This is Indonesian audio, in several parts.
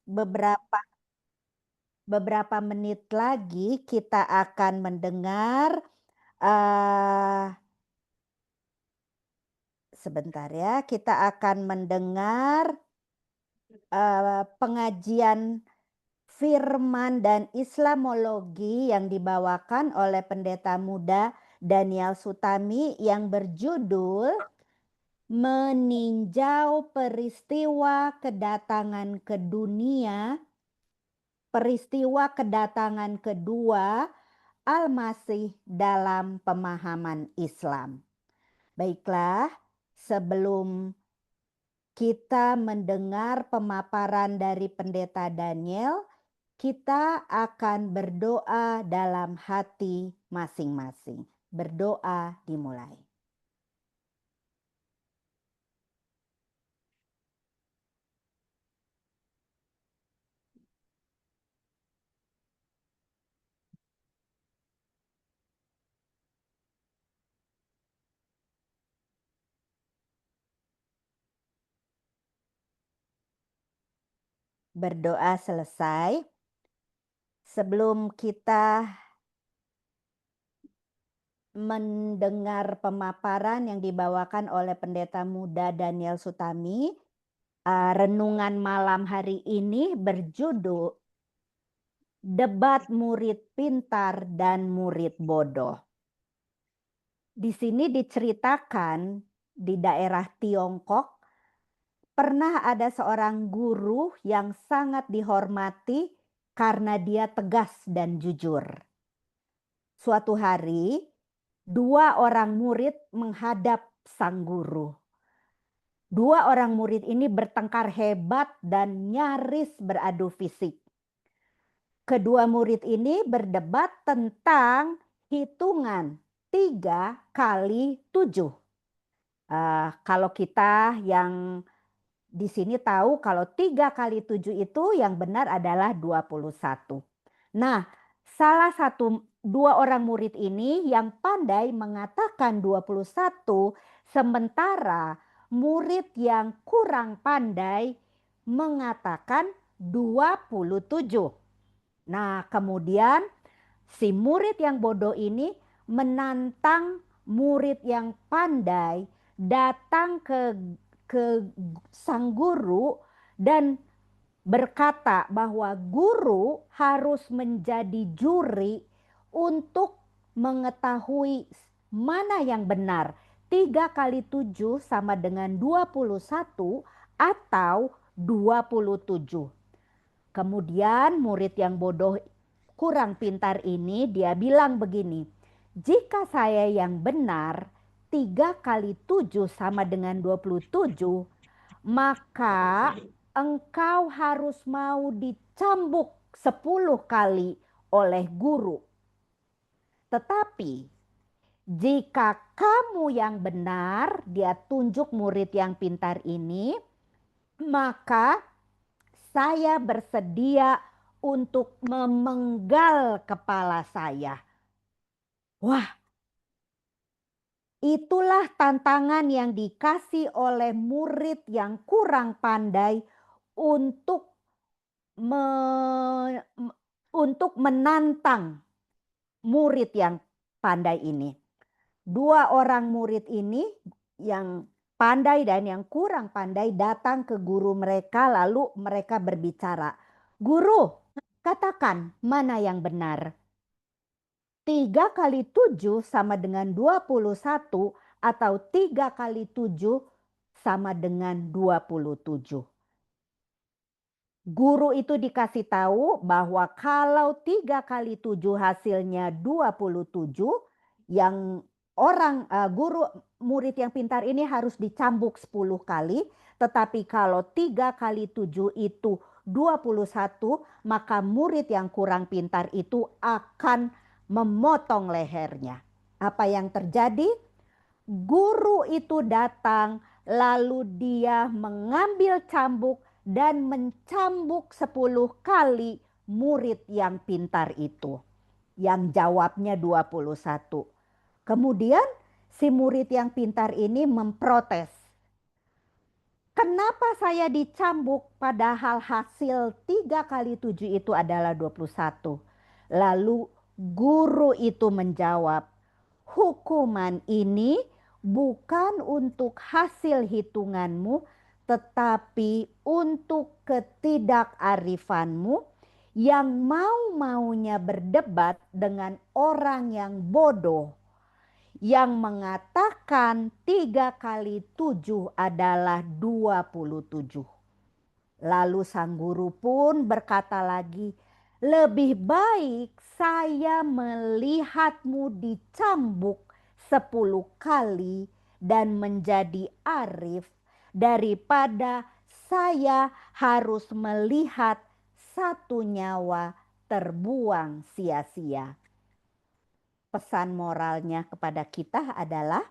beberapa beberapa menit lagi kita akan mendengar eh sebentar ya, kita akan mendengar pengajian firman dan Islamologi yang dibawakan oleh pendeta muda Daniel Sutami yang berjudul Meninjau Peristiwa Kedatangan ke Dunia, Peristiwa Kedatangan Kedua Al-Masih dalam Pemahaman Islam. Baiklah, sebelum kita mendengar pemaparan dari pendeta Daniel, kita akan berdoa dalam hati masing-masing. Berdoa dimulai. Berdoa selesai. Sebelum kita mendengar pemaparan yang dibawakan oleh pendeta muda Daniel Sutami, renungan malam hari ini berjudul Debat Murid Pintar dan Murid Bodoh. Di sini diceritakan di daerah Tiongkok pernah ada seorang guru yang sangat dihormati karena dia tegas dan jujur. Suatu hari, dua orang murid menghadap sang guru. Dua orang murid ini bertengkar hebat dan nyaris beradu fisik. Kedua murid ini berdebat tentang hitungan 3 kali 7. Kalau kita yang di sini tahu kalau 3 kali 7 itu yang benar adalah 21. Nah, salah satu dua orang murid ini yang pandai mengatakan 21, sementara murid yang kurang pandai mengatakan 27. Nah, kemudian si murid yang bodoh ini menantang murid yang pandai datang ke sang guru dan berkata bahwa guru harus menjadi juri untuk mengetahui mana yang benar. 3 kali 7 sama dengan 21 atau 27. Kemudian murid yang bodoh kurang pintar ini dia bilang begini, jika saya yang benar 3 kali 7 sama dengan 27, maka engkau harus mau dicambuk 10 kali oleh guru. Tetapi jika kamu yang benar, dia tunjuk murid yang pintar ini, maka saya bersedia untuk memenggal kepala saya. Wah, itulah tantangan yang dikasih oleh murid yang kurang pandai untuk untuk menantang murid yang pandai ini. Dua orang murid ini yang pandai dan yang kurang pandai datang ke guru mereka lalu mereka berbicara. Guru, katakan mana yang benar? 3 kali 7 sama dengan 21 atau 3 kali 7 sama dengan 27. Guru itu dikasih tahu bahwa kalau 3 kali 7 hasilnya 27, yang guru murid yang pintar ini harus dicambuk 10 kali, tetapi kalau 3 kali 7 itu 21, maka murid yang kurang pintar itu akan memotong lehernya. Apa yang terjadi? Guru itu datang, lalu dia mengambil cambuk dan mencambuk 10 kali murid yang pintar itu. Yang jawabnya 21. Kemudian si murid yang pintar ini memprotes. Kenapa saya dicambuk padahal hasil 3 kali 7 itu adalah 21? Lalu guru itu menjawab, hukuman ini bukan untuk hasil hitunganmu, tetapi untuk ketidakarifanmu yang mau-maunya berdebat dengan orang yang bodoh, yang mengatakan 3 kali 7 adalah 27. Lalu sang guru pun berkata lagi, lebih baik saya melihatmu dicambuk 10 kali dan menjadi arif daripada saya harus melihat satu nyawa terbuang sia-sia. Pesan moralnya kepada kita adalah,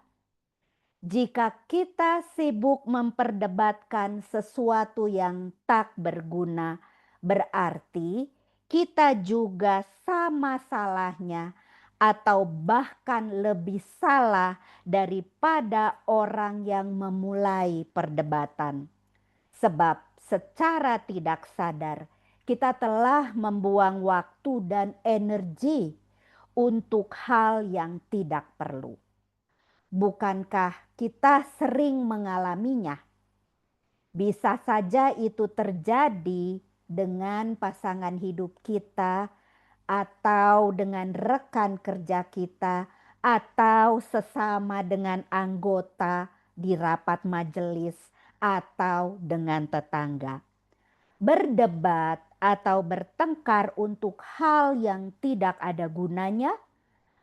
jika kita sibuk memperdebatkan sesuatu yang tak berguna, berarti kita juga sama salahnya atau bahkan lebih salah daripada orang yang memulai perdebatan. Sebab secara tidak sadar kita telah membuang waktu dan energi untuk hal yang tidak perlu. Bukankah kita sering mengalaminya? Bisa saja itu terjadi dengan pasangan hidup kita, atau dengan rekan kerja kita, atau sesama dengan anggota di rapat majelis, atau dengan tetangga. Berdebat atau bertengkar untuk hal yang tidak ada gunanya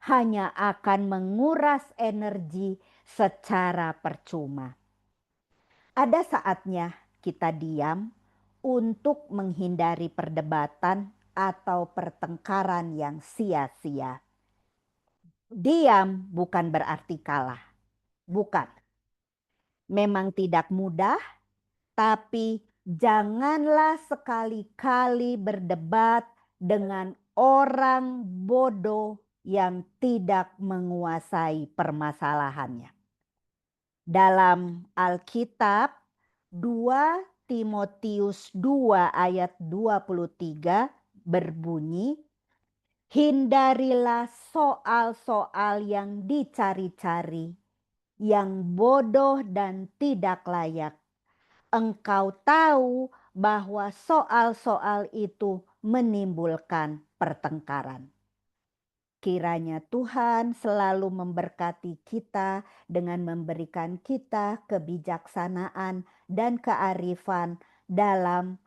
hanya akan menguras energi secara percuma. Ada saatnya kita diam untuk menghindari perdebatan atau pertengkaran yang sia-sia. Diam bukan berarti kalah, bukan. Memang tidak mudah, tapi janganlah sekali-kali berdebat dengan orang bodoh yang tidak menguasai permasalahannya. Dalam Alkitab 2 Timotius 2 ayat 23 berbunyi, hindarilah soal-soal yang dicari-cari, yang bodoh dan tidak layak. Engkau tahu bahwa soal-soal itu menimbulkan pertengkaran. Kiranya Tuhan selalu memberkati kita dengan memberikan kita kebijaksanaan dan kearifan dalam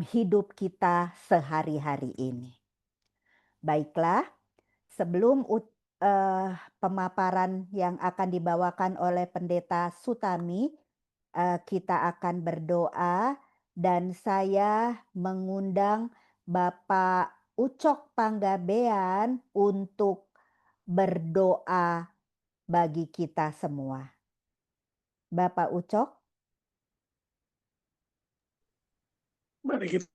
hidup kita sehari-hari ini. Baiklah, sebelum pemaparan yang akan dibawakan oleh Pendeta Sutami, kita akan berdoa, dan saya mengundang Bapak Ucok Panggabean untuk berdoa bagi kita semua. Bapak Ucok. Mari kita,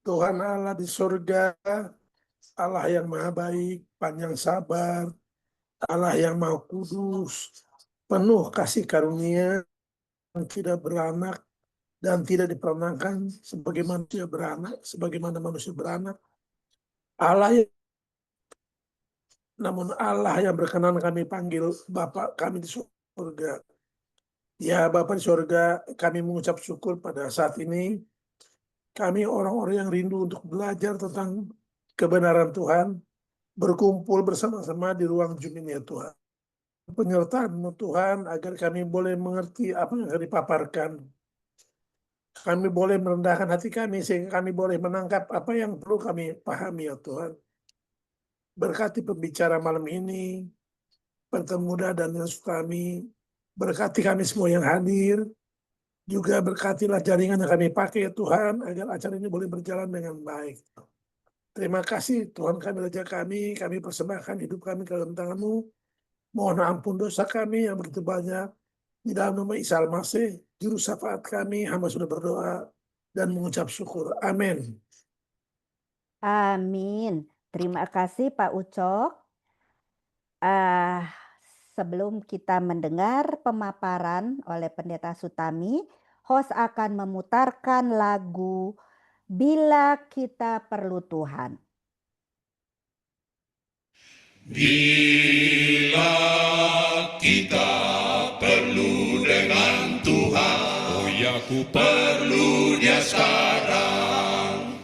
Tuhan Allah di surga, Allah yang maha baik, panjang sabar, Allah yang maha kudus, penuh kasih karunia, yang tidak beranak dan tidak diperankan sebagaimana manusia beranak. Namun Allah yang berkenan kami panggil Bapa kami di surga. Ya Bapa di surga, kami mengucap syukur pada saat ini. Kami orang-orang yang rindu untuk belajar tentang kebenaran Tuhan, berkumpul bersama-sama di ruang Zoom ini ya Tuhan. Penyertaan Tuhan agar kami boleh mengerti apa yang akan dipaparkan. Kami boleh merendahkan hati kami sehingga kami boleh menangkap apa yang perlu kami pahami ya Tuhan. Berkati pembicara malam ini, Pentemuda dan Yesus kami, berkati kami semua yang hadir, juga berkatilah jaringan yang kami pakai ya Tuhan, agar acara ini boleh berjalan dengan baik. Terima kasih Tuhan, kami raja kami persembahkan hidup kami ke dalam tangan-Mu. Mohon ampun dosa kami yang begitu banyak. Di dalam nama Isa Al-Masih, Juru Syafaat kami, hamba sudah berdoa dan mengucap syukur. Amin. Amin. Terima kasih Pak Ucok. sebelum kita mendengar pemaparan oleh Pendeta Sutami, host akan memutarkan lagu Bila Kita Perlu Tuhan. Bila kita perlu dengan Tuhan, oh ya ku perlu Dia sekarang.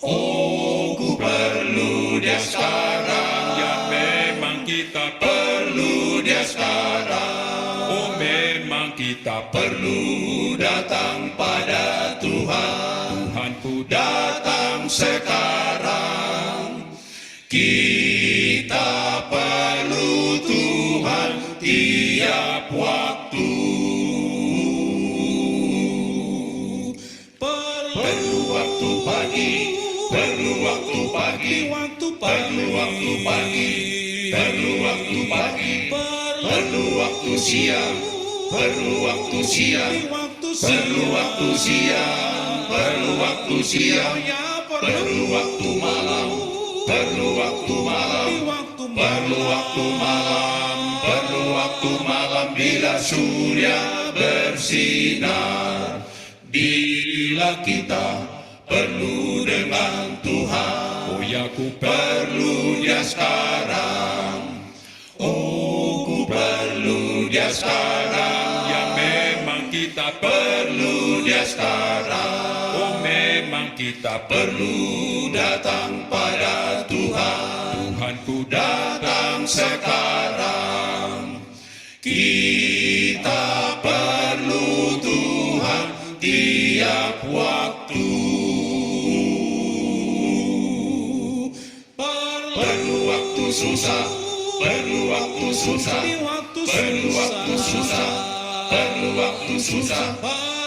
Oh ku perlu Dia sekarang, ya memang kita perlu Dia sekarang. Oh memang kita perlu datang pada Tuhan. Tuhan ku datang sekarang. Kita perlu Tuhan tiap waktu. Perlu waktu pagi, perlu waktu pagi, perlu waktu pagi, perlu waktu pagi, perlu waktu siang, perlu waktu siang, perlu waktu siang, perlu waktu siang, perlu waktu malam. Perlu waktu malam, perlu waktu malam, perlu waktu malam bila surya bersinar. Bila kita perlu dengan Tuhan, oh ya ku perlu Dia sekarang. Oh ku perlu Dia sekarang, ya memang kita perlu Dia sekarang. Oh memang kita perlu datang pada Tuhan. Tuhan ku datang sekarang. Kita perlu Tuhan tiap waktu. Perlu waktu susah, perlu waktu susah, perlu waktu susah, perlu waktu susah,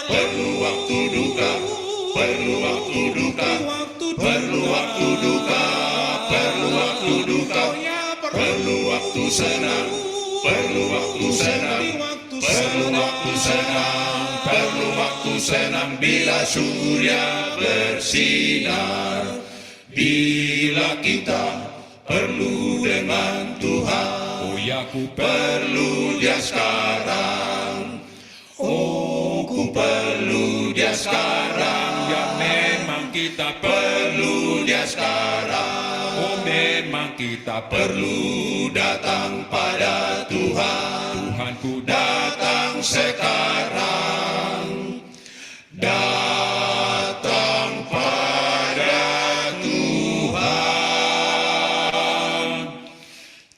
perlu waktu duka, perlu waktu duka, perlu waktu duka, perlu waktu duka, perlu waktu senang, perlu waktu senang, perlu waktu senang, perlu waktu senang bila surya bersinar. Bila kita perlu dengan Tuhan, oh ya ku perlu Dia sekarang. Oh ku perlu Dia sekarang, ya memang kita perlu Dia sekarang. Oh memang kita perlu datang pada Tuhan. Tuhan ku datang sekarang. Datang pada Tuhan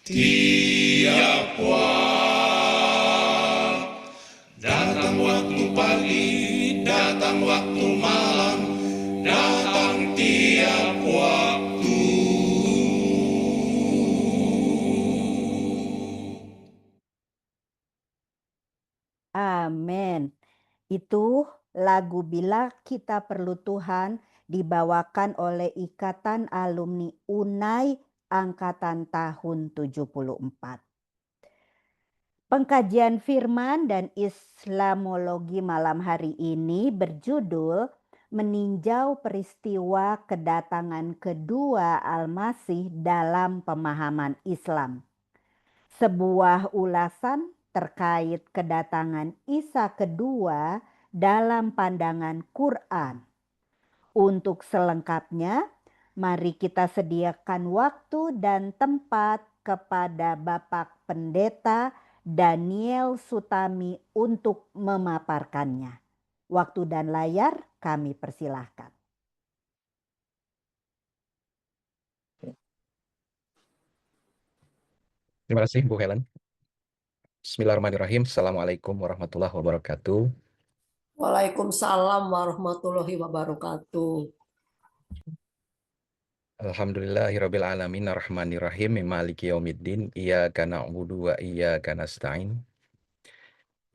tiap waktu. Datang waktu pagi, datang waktu malam, datang tiap waktu. Amin. Itu lagu Bila Kita Perlu Tuhan dibawakan oleh Ikatan Alumni UNAI angkatan tahun 74. Pengkajian firman dan Islamologi malam hari ini berjudul Meninjau Peristiwa Kedatangan Kedua Al-Masih dalam Pemahaman Islam. Sebuah ulasan terkait kedatangan Isa kedua dalam pandangan Quran. Untuk selengkapnya, mari kita sediakan waktu dan tempat kepada Bapak Pendeta Daniel Sutami untuk memaparkannya. Waktu dan layar kami persilahkan. Terima kasih Bu Helen. Bismillahirrahmanirrahim. Assalamualaikum warahmatullahi wabarakatuh. Waalaikumsalam warahmatullahi wabarakatuh. Alhamdulillahirabbil alamin arrahmanirrahim maliki yaumiddin iyyaka na'budu wa iyyaka nasta'in.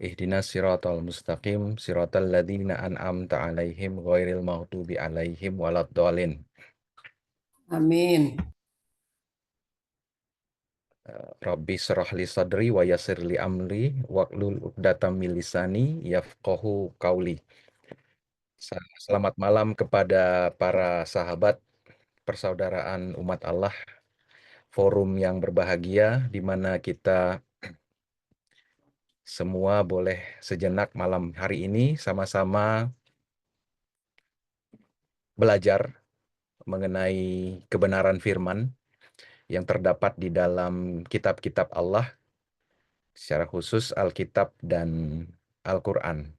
Ihdinas siratal mustaqim siratal ladzina an'amta 'alaihim ghairil maghdubi 'alaihim waladdallin. Amin. Rabbi shrah li sadri wa yassir li amri wahlul 'uqdatam min lisani yafqahu qauli. Selamat malam kepada para sahabat persaudaraan umat Allah, forum yang berbahagia di mana kita semua boleh sejenak malam hari ini sama-sama belajar mengenai kebenaran firman yang terdapat di dalam kitab-kitab Allah, secara khusus Alkitab dan Al-Quran.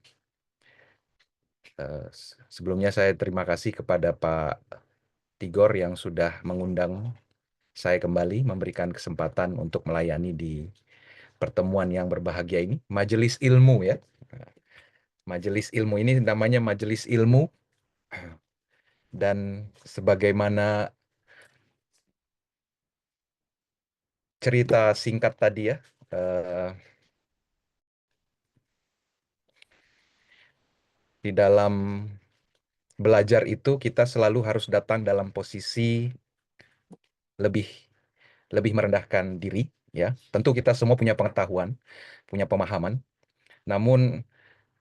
Sebelumnya saya terima kasih kepada Pak Tigor yang sudah mengundang saya kembali, memberikan kesempatan untuk melayani di pertemuan yang berbahagia ini. Majelis ilmu ya. Majelis ilmu ini namanya Majelis Ilmu. Dan sebagaimana cerita singkat tadi ya, di dalam belajar itu kita selalu harus datang dalam posisi lebih merendahkan diri ya. Tentu kita semua punya pengetahuan, punya pemahaman. Namun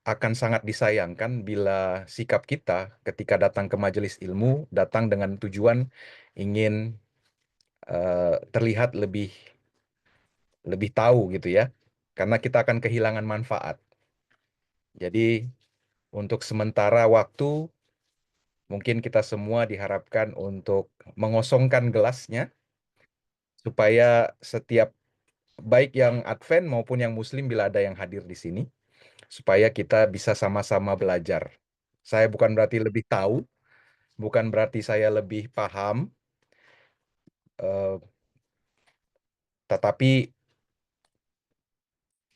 akan sangat disayangkan bila sikap kita ketika datang ke majelis ilmu datang dengan tujuan ingin terlihat lebih tahu gitu ya. Karena kita akan kehilangan manfaat. Jadi untuk sementara waktu mungkin kita semua diharapkan untuk mengosongkan gelasnya supaya setiap baik yang Advent maupun yang Muslim bila ada yang hadir di sini, supaya kita bisa sama-sama belajar. Saya bukan berarti lebih tahu, bukan berarti saya lebih paham, tetapi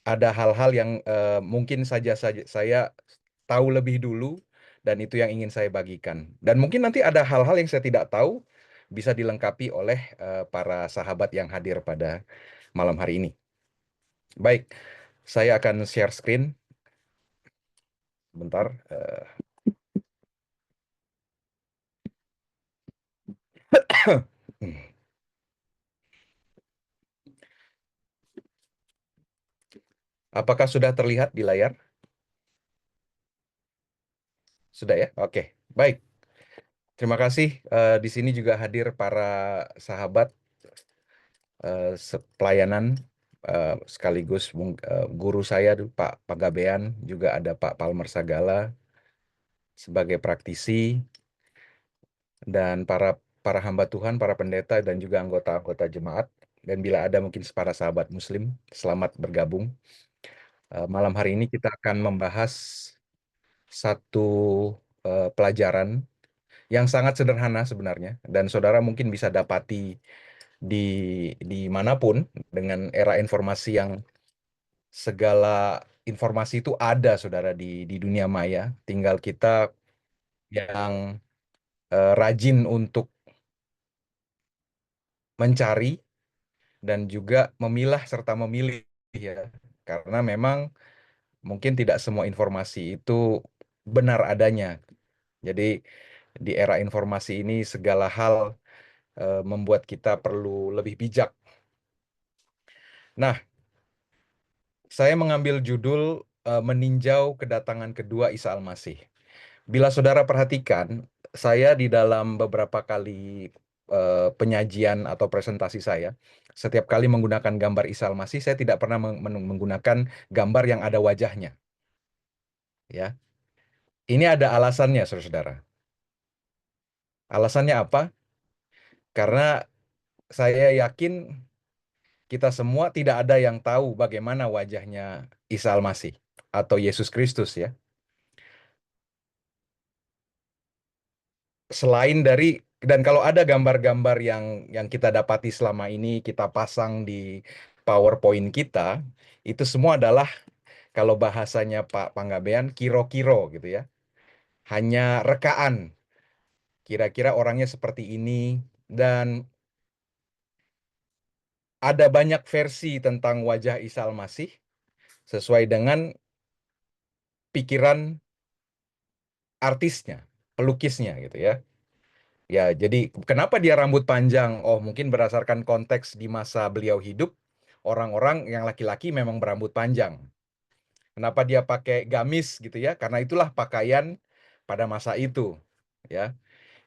ada hal-hal yang mungkin saja saya tahu lebih dulu, dan itu yang ingin saya bagikan. Dan mungkin nanti ada hal-hal yang saya tidak tahu, bisa dilengkapi oleh para sahabat yang hadir pada malam hari ini. Baik, saya akan share screen. Bentar. Apakah sudah terlihat di layar? Sudah ya? Oke, baik. Terima kasih. Di sini juga hadir para sahabat pelayanan, sekaligus guru saya, Pak Pagabean, juga ada Pak Palmer Sagala sebagai praktisi, dan para hamba Tuhan, para pendeta, dan juga anggota-anggota jemaat. Dan bila ada mungkin para sahabat Muslim, selamat bergabung. Malam hari ini kita akan membahas satu pelajaran yang sangat sederhana sebenarnya, dan saudara mungkin bisa dapati di manapun dengan era informasi yang segala informasi itu ada, saudara, di dunia maya. Tinggal kita yang rajin untuk mencari dan juga memilah serta memilih ya, karena memang mungkin tidak semua informasi itu benar adanya. Jadi di era informasi ini segala hal membuat kita perlu lebih bijak. Nah, saya mengambil judul meninjau kedatangan kedua Isa Al-Masih. Bila saudara perhatikan, saya di dalam beberapa kali penyajian atau presentasi saya, setiap kali menggunakan gambar Isa Al-Masih, saya tidak pernah menggunakan gambar yang ada wajahnya. Ya, ini ada alasannya, saudara-saudara. Alasannya apa? Karena saya yakin kita semua tidak ada yang tahu bagaimana wajahnya Isa Al-Masih atau Yesus Kristus ya. Selain dari, dan kalau ada gambar-gambar yang kita dapati selama ini kita pasang di PowerPoint kita, itu semua adalah, kalau bahasanya Pak Panggabean, kiro-kiro gitu ya. Hanya rekaan. Kira-kira orangnya seperti ini, dan ada banyak versi tentang wajah Isa Al-Masih sesuai dengan pikiran artisnya, pelukisnya gitu ya. Ya, jadi kenapa dia rambut panjang? Oh, mungkin berdasarkan konteks di masa beliau hidup, orang-orang yang laki-laki memang berambut panjang. Kenapa dia pakai gamis gitu ya? Karena itulah pakaian pada masa itu, ya.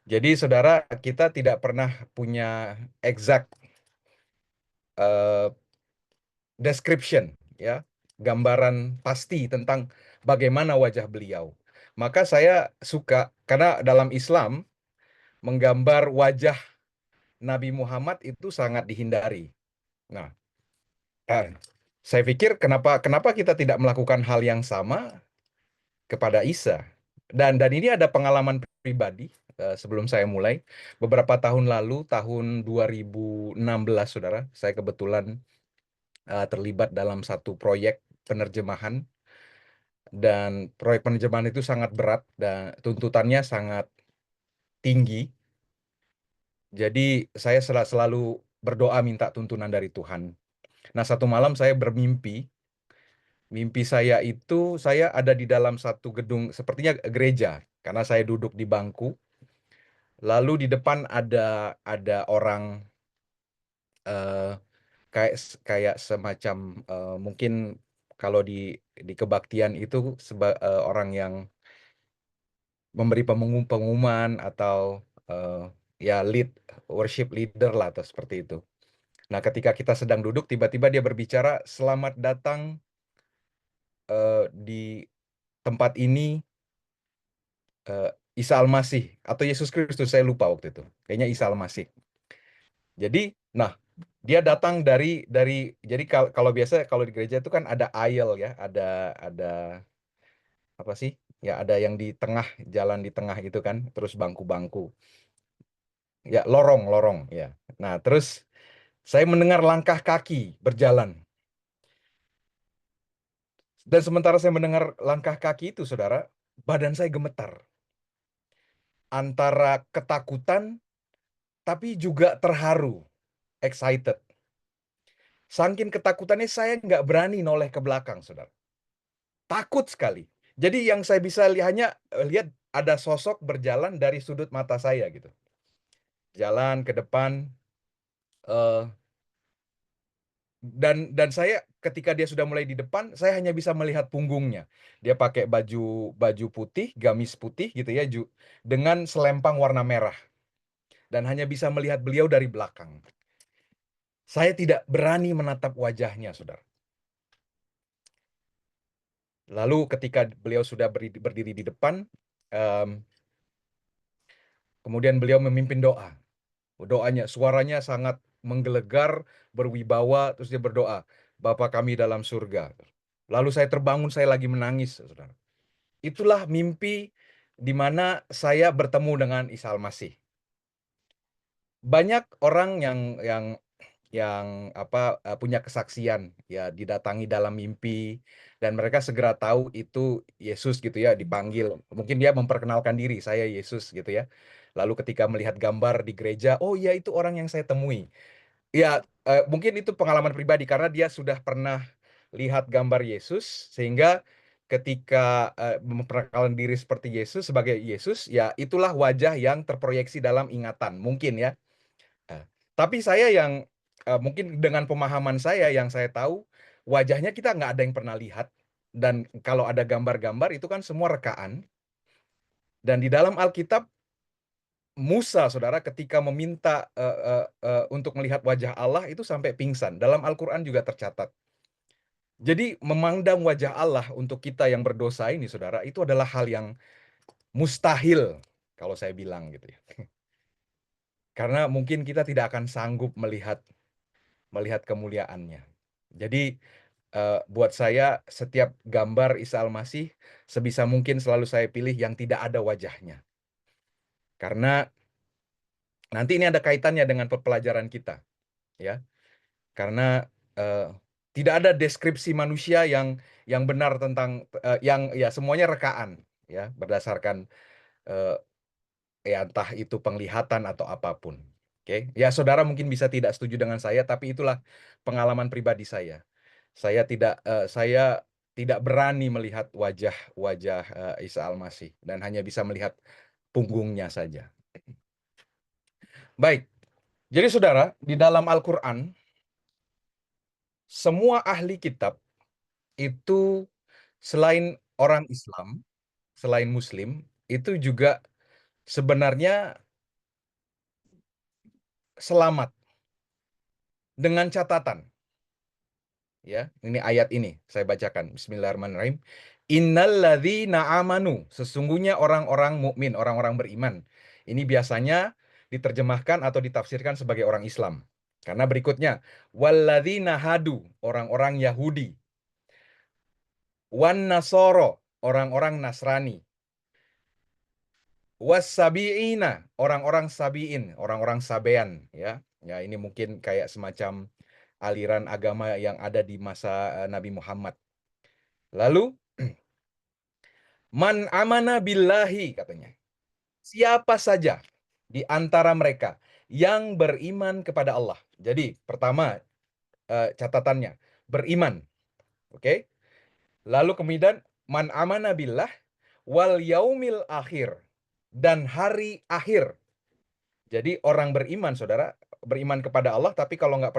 Jadi saudara, kita tidak pernah punya exact description, ya, gambaran pasti tentang bagaimana wajah beliau. Maka saya suka karena dalam Islam menggambar wajah Nabi Muhammad itu sangat dihindari. Nah, saya pikir kenapa kita tidak melakukan hal yang sama kepada Isa. Dan ini ada pengalaman pribadi sebelum saya mulai. Beberapa tahun lalu, tahun 2016, Saudara, saya kebetulan terlibat dalam satu proyek penerjemahan. Dan proyek penerjemahan itu sangat berat dan tuntutannya sangat tinggi. Jadi saya selalu berdoa minta tuntunan dari Tuhan. Nah, satu malam saya bermimpi. Mimpi saya itu saya ada di dalam satu gedung sepertinya gereja karena saya duduk di bangku. Lalu di depan ada orang eh, kayak semacam mungkin kalau di kebaktian itu orang yang memberi pengumuman atau ya worship leader lah atau seperti itu. Nah, ketika kita sedang duduk, tiba-tiba dia berbicara, "Selamat datang di tempat ini Isa Al-Masih atau Yesus Kristus," saya lupa waktu itu. Kayaknya Isa Al-Masih. Jadi, nah, dia datang jadi kalau biasa kalau di gereja itu kan ada aisle ya, ada apa sih? Ya ada yang di tengah, jalan di tengah itu kan, terus bangku-bangku. Ya, lorong ya. Nah, terus saya mendengar langkah kaki berjalan. Dan sementara saya mendengar langkah kaki itu, Saudara, badan saya gemetar. Antara ketakutan tapi juga terharu, excited. Saking ketakutannya saya nggak berani noleh ke belakang, Saudara. Takut sekali. Jadi yang saya bisa hanya lihat ada sosok berjalan dari sudut mata saya gitu. Jalan ke depan, dan saya ketika dia sudah mulai di depan, saya hanya bisa melihat punggungnya. Dia pakai baju putih, gamis putih gitu ya, dengan selempang warna merah. Dan hanya bisa melihat beliau dari belakang. Saya tidak berani menatap wajahnya, Saudara. Lalu ketika beliau sudah berdiri di depan, kemudian beliau memimpin doa. Doanya, suaranya sangat menggelegar, berwibawa, terus dia berdoa, "Bapa kami dalam surga." Lalu saya terbangun, saya lagi menangis, Saudara. Itulah mimpi di mana saya bertemu dengan Isa Al-Masih. Banyak orang yang punya kesaksian ya didatangi dalam mimpi dan mereka segera tahu itu Yesus gitu ya, dipanggil. Mungkin dia memperkenalkan diri, "Saya Yesus," gitu ya. Lalu ketika melihat gambar di gereja, "Oh iya, itu orang yang saya temui." Ya, mungkin itu pengalaman pribadi karena dia sudah pernah lihat gambar Yesus sehingga ketika memperkenalkan diri seperti Yesus sebagai Yesus, ya itulah wajah yang terproyeksi dalam ingatan, mungkin ya. Tapi saya yang mungkin dengan pemahaman saya yang saya tahu wajahnya kita nggak ada yang pernah lihat, dan kalau ada gambar-gambar itu kan semua rekaan. Dan di dalam Alkitab Musa, Saudara, ketika meminta untuk melihat wajah Allah itu sampai pingsan. Dalam Al-Quran juga tercatat. Jadi memandang wajah Allah untuk kita yang berdosa ini, Saudara, itu adalah hal yang mustahil kalau saya bilang gitu ya. Karena mungkin kita tidak akan sanggup melihat kemuliaannya. Jadi buat saya setiap gambar Isa Al-Masih sebisa mungkin selalu saya pilih yang tidak ada wajahnya. Karena nanti ini ada kaitannya dengan pelajaran kita, ya. Karena tidak ada deskripsi manusia yang benar tentang yang ya semuanya rekaan, ya, berdasarkan ya entah itu penglihatan atau apapun. Oke, ya saudara mungkin bisa tidak setuju dengan saya, tapi itulah pengalaman pribadi saya. Saya tidak berani melihat wajah Isa Al-Masih dan hanya bisa melihat punggungnya saja. Baik, jadi saudara, di dalam Al-Quran, semua ahli kitab itu selain orang Islam, selain Muslim, itu juga sebenarnya selamat dengan catatan. Ya, ini ayat ini saya bacakan. Bismillahirrahmanirrahim. Innalladzina amanu, sesungguhnya orang-orang mukmin, orang-orang beriman. Ini biasanya diterjemahkan atau ditafsirkan sebagai orang Islam. Karena berikutnya, walladzina hadu, orang-orang Yahudi. Wan nasoro, orang-orang Nasrani. Wasabiina, orang-orang sabiin, orang-orang sabean, ya. Ya, ini mungkin kayak semacam aliran agama yang ada di masa Nabi Muhammad. Lalu man amana billahi katanya. Siapa saja di antara mereka yang beriman kepada Allah. Jadi pertama catatannya beriman. Oke? Lalu kemudian man amana billah wal yaumil akhir dan hari akhir. Jadi orang beriman, saudara, beriman kepada Allah, tapi kalau nggak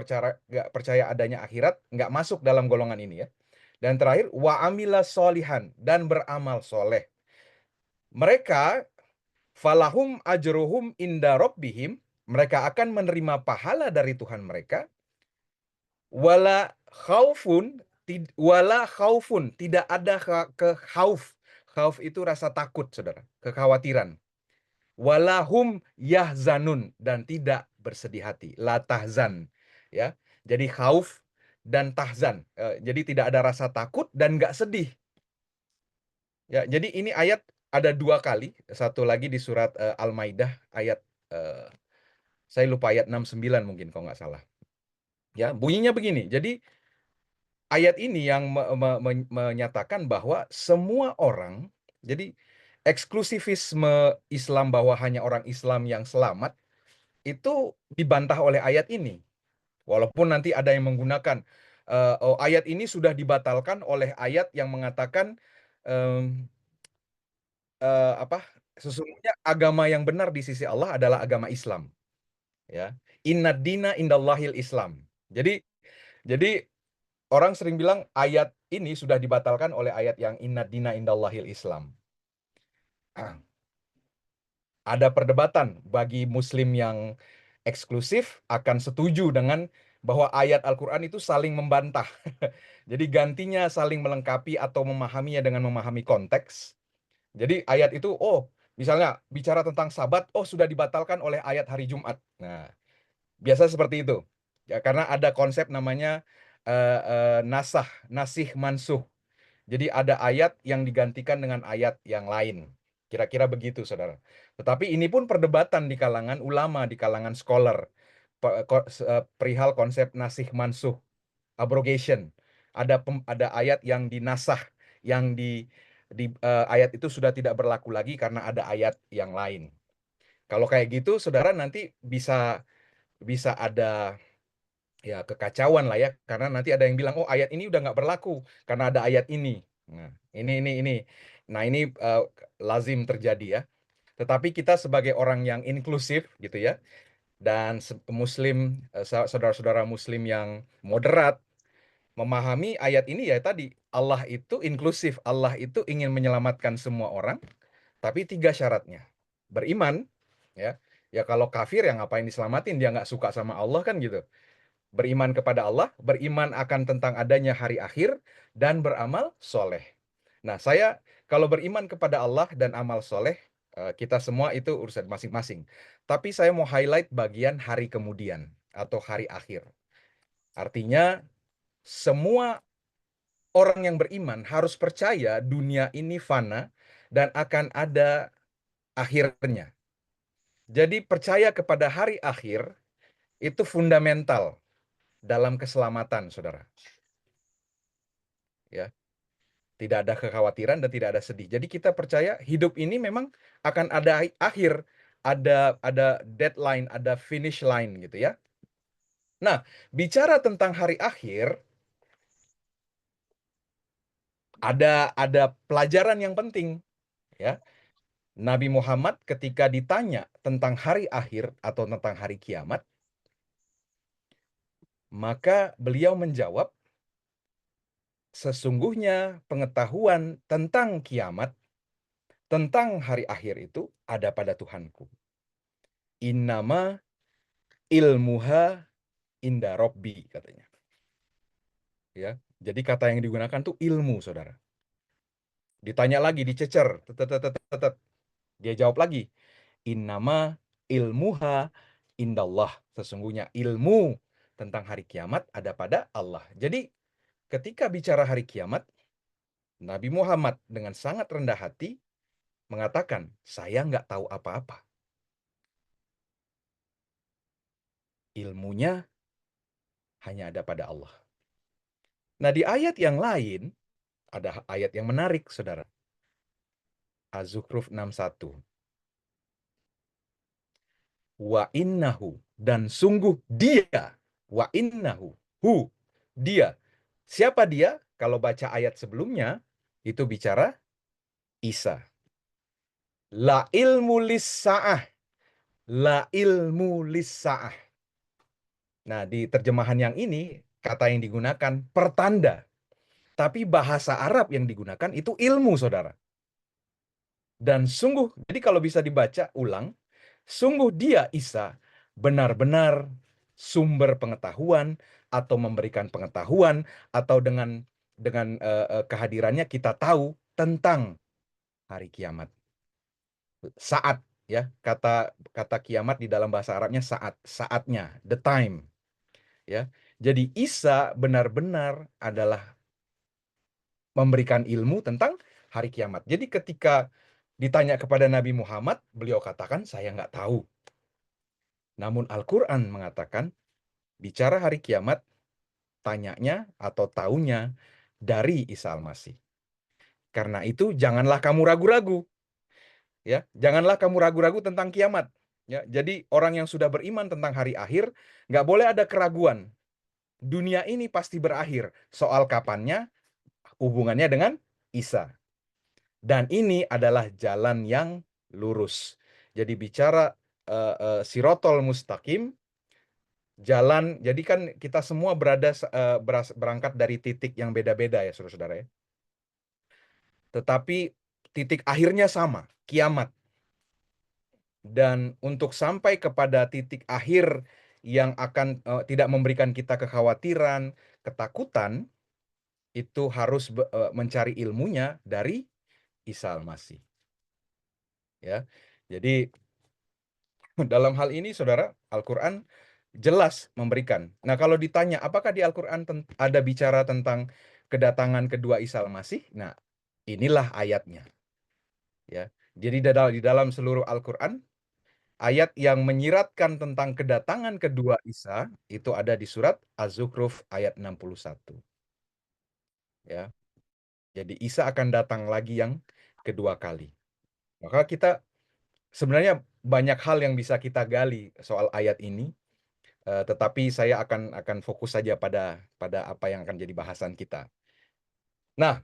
percaya adanya akhirat, nggak masuk dalam golongan ini ya. Dan terakhir, wa amila solihan, dan beramal soleh. Mereka, falahum ajruhum inda rabbihim, mereka akan menerima pahala dari Tuhan mereka. Wala khaufun, tidak ada khauf. Khauf itu rasa takut, saudara, kekhawatiran. Walahum yahzanun, dan tidak bersedih hati, la tahzan, ya. Jadi khauf dan tahzan, jadi tidak ada rasa takut dan nggak sedih, ya. Jadi ini ayat ada 2 kali, satu lagi di surat Al-Maidah ayat saya lupa ayat 69 mungkin kalau nggak salah, ya. Bunyinya begini, jadi ayat ini yang menyatakan bahwa semua orang, jadi eksklusifisme Islam bahwa hanya orang Islam yang selamat itu dibantah oleh ayat ini. Walaupun nanti ada yang menggunakan ayat ini sudah dibatalkan oleh ayat yang mengatakan sesungguhnya agama yang benar di sisi Allah adalah agama Islam. Ya, innad dina indallahil Islam. Jadi orang sering bilang ayat ini sudah dibatalkan oleh ayat yang innad dina indallahil Islam. Ada perdebatan bagi muslim yang eksklusif akan setuju dengan bahwa ayat Al-Quran itu saling membantah. Jadi gantinya saling melengkapi atau memahaminya dengan memahami konteks. Jadi ayat itu, misalnya bicara tentang sabat, sudah dibatalkan oleh ayat hari Jumat. Nah, biasa seperti itu. Ya, karena ada konsep namanya nasih mansuh. Jadi ada ayat yang digantikan dengan ayat yang lain. Kira-kira begitu, saudara. Tetapi ini pun perdebatan di kalangan ulama, di kalangan scholar. Perihal konsep nasih mansuh, abrogation. Ada ayat yang dinasah, yang di ayat itu sudah tidak berlaku lagi karena ada ayat yang lain. Kalau kayak gitu, saudara, nanti bisa ada ya kekacauan lah ya, karena nanti ada yang bilang ayat ini udah nggak berlaku karena ada ayat ini. Nah, ini. Nah, ini lazim terjadi ya. Tetapi kita sebagai orang yang inklusif gitu ya, dan muslim, saudara-saudara muslim yang moderat, memahami ayat ini ya tadi, Allah itu inklusif, Allah itu ingin menyelamatkan semua orang, tapi 3 syaratnya. Beriman, ya. Ya kalau kafir ya ngapain diselamatin, dia nggak suka sama Allah kan gitu. Beriman kepada Allah, beriman akan tentang adanya hari akhir, dan beramal soleh. Nah, saya kalau beriman kepada Allah dan amal soleh, kita semua itu urusan masing-masing. Tapi saya mau highlight bagian hari kemudian atau hari akhir. Artinya, semua orang yang beriman harus percaya dunia ini fana dan akan ada akhirnya. Jadi percaya kepada hari akhir itu fundamental dalam keselamatan, saudara. Ya, tidak ada kekhawatiran dan tidak ada sedih. Jadi kita percaya hidup ini memang akan ada akhir, ada deadline, ada finish line gitu ya. Nah, bicara tentang hari akhir, ada pelajaran yang penting ya. Nabi Muhammad ketika ditanya tentang hari akhir atau tentang hari kiamat, maka beliau menjawab, sesungguhnya pengetahuan tentang kiamat, tentang hari akhir itu ada pada Tuhanku. Innama ilmuha inda robbi, katanya. Ya, jadi kata yang digunakan tuh ilmu, saudara. Ditanya lagi, dicecer, tetet. Dia jawab lagi, innama ilmuha indallah. Sesungguhnya ilmu tentang hari kiamat ada pada Allah. Jadi ketika bicara hari kiamat, Nabi Muhammad dengan sangat rendah hati mengatakan, saya nggak tahu apa-apa. Ilmunya hanya ada pada Allah. Nah, di ayat yang lain, ada ayat yang menarik, saudara. Az-Zukhruf 61. Wa innahu, dan sungguh dia, wa innahu, dia. Siapa dia? Kalau baca ayat sebelumnya, itu bicara Isa. La ilmu lis-sa'ah. La ilmu lis-sa'ah. Nah, di terjemahan yang ini, kata yang digunakan pertanda. Tapi bahasa Arab yang digunakan itu ilmu, saudara. Dan sungguh, jadi kalau bisa dibaca ulang, sungguh dia Isa benar-benar sumber pengetahuan atau memberikan pengetahuan, atau dengan kehadirannya kita tahu tentang hari kiamat. Saat, ya, kata kiamat di dalam bahasa Arabnya saatnya, the time. Ya. Jadi Isa benar-benar adalah memberikan ilmu tentang hari kiamat. Jadi ketika ditanya kepada Nabi Muhammad, beliau katakan, saya nggak tahu. Namun Al-Quran mengatakan, bicara hari kiamat, tanyanya atau taunya dari Isa Al-Masih. Karena itu janganlah kamu ragu-ragu. Ya, janganlah kamu ragu-ragu tentang kiamat. Ya, jadi orang yang sudah beriman tentang hari akhir, nggak boleh ada keraguan. Dunia ini pasti berakhir. Soal kapannya, hubungannya dengan Isa. Dan ini adalah jalan yang lurus. Jadi bicara sirotol mustaqim, jalan, jadi kan kita semua berangkat dari titik yang beda-beda ya, saudara-saudara ya. Tetapi titik akhirnya sama, kiamat. Dan untuk sampai kepada titik akhir yang akan tidak memberikan kita kekhawatiran, ketakutan, itu harus mencari ilmunya dari Isa Al-Masih. Ya. Jadi dalam hal ini, saudara, Al-Quran jelas memberikan. Nah, kalau ditanya, apakah di Al-Quran ada bicara tentang kedatangan kedua Isa Al-Masih? Nah, inilah ayatnya. Ya. Jadi di dalam seluruh Al-Quran, ayat yang menyiratkan tentang kedatangan kedua Isa itu ada di surat Az-Zukhruf ayat 61. Ya. Jadi Isa akan datang lagi yang kedua kali. Maka kita sebenarnya banyak hal yang bisa kita gali soal ayat ini, tetapi saya akan fokus saja pada apa yang akan jadi bahasan kita. Nah,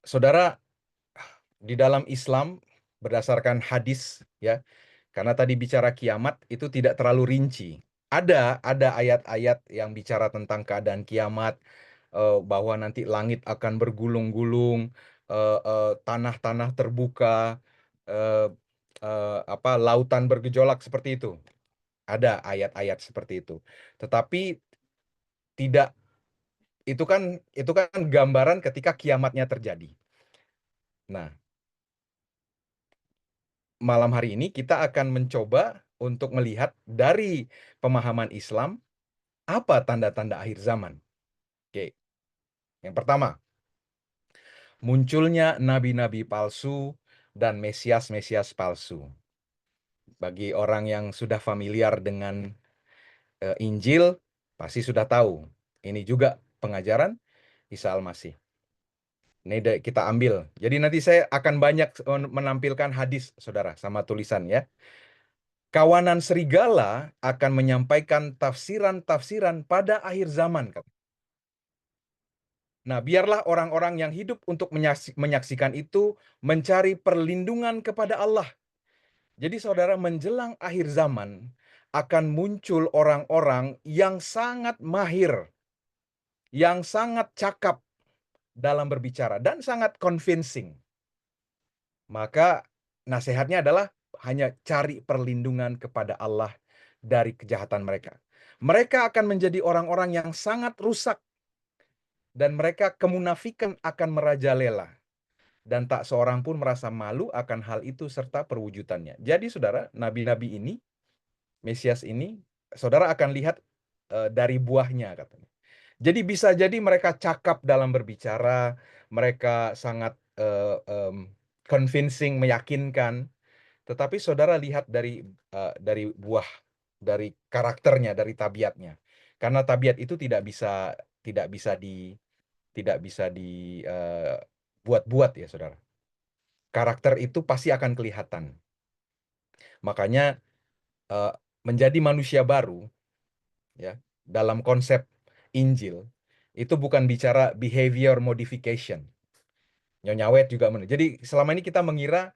saudara, di dalam Islam berdasarkan hadis, ya, karena tadi bicara kiamat itu tidak terlalu rinci. Ada ayat-ayat yang bicara tentang keadaan kiamat, bahwa nanti langit akan bergulung-gulung, tanah-tanah terbuka, lautan bergejolak seperti itu. Ada ayat-ayat seperti itu. Tetapi tidak, itu kan gambaran ketika kiamatnya terjadi. Nah, malam hari ini kita akan mencoba untuk melihat dari pemahaman Islam apa tanda-tanda akhir zaman. Oke. Yang pertama, munculnya nabi-nabi palsu dan mesias-mesias palsu. Bagi orang yang sudah familiar dengan Injil, pasti sudah tahu. Ini juga pengajaran Isa Al-Masih. Ini kita ambil. Jadi nanti saya akan banyak menampilkan hadis, saudara, sama tulisan ya. Kawanan serigala akan menyampaikan tafsiran-tafsiran pada akhir zaman. Nah, biarlah orang-orang yang hidup untuk menyaksikan itu mencari perlindungan kepada Allah. Jadi saudara, menjelang akhir zaman akan muncul orang-orang yang sangat mahir, yang sangat cakap dalam berbicara, dan sangat convincing. Maka nasihatnya adalah hanya cari perlindungan kepada Allah dari kejahatan mereka. Mereka akan menjadi orang-orang yang sangat rusak dan mereka kemunafikan akan merajalela, dan tak seorang pun merasa malu akan hal itu serta perwujudannya. Jadi saudara, nabi-nabi ini, Mesias ini, saudara akan lihat dari buahnya katanya. Jadi bisa jadi mereka cakap dalam berbicara, mereka sangat convincing, meyakinkan, tetapi saudara lihat dari buah, dari karakternya, dari tabiatnya. Karena tabiat itu tidak bisa buat-buat ya saudara. Karakter itu pasti akan kelihatan. Makanya menjadi manusia baru ya dalam konsep Injil itu bukan bicara behavior modification. Nyonya Wet juga jadi selama ini kita mengira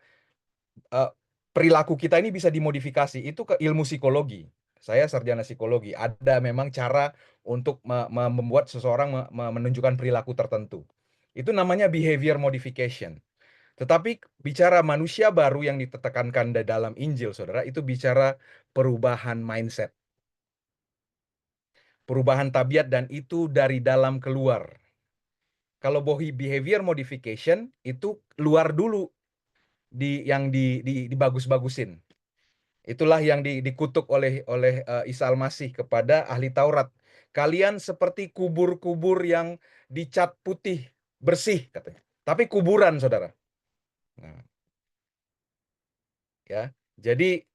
perilaku kita ini bisa dimodifikasi. Itu ke ilmu psikologi. Saya sarjana psikologi. Ada memang cara untuk membuat seseorang menunjukkan perilaku tertentu. Itu namanya behavior modification. Tetapi bicara manusia baru yang ditekankan dalam Injil, saudara, itu bicara perubahan mindset. Perubahan tabiat, dan itu dari dalam keluar. Kalau behavior modification, itu luar dulu, yang dibagus-bagusin. Itulah yang dikutuk oleh Isa Al-Masih kepada ahli Taurat. Kalian seperti kubur-kubur yang dicat putih, bersih, katanya. Tapi kuburan, saudara. Nah, ya, jadi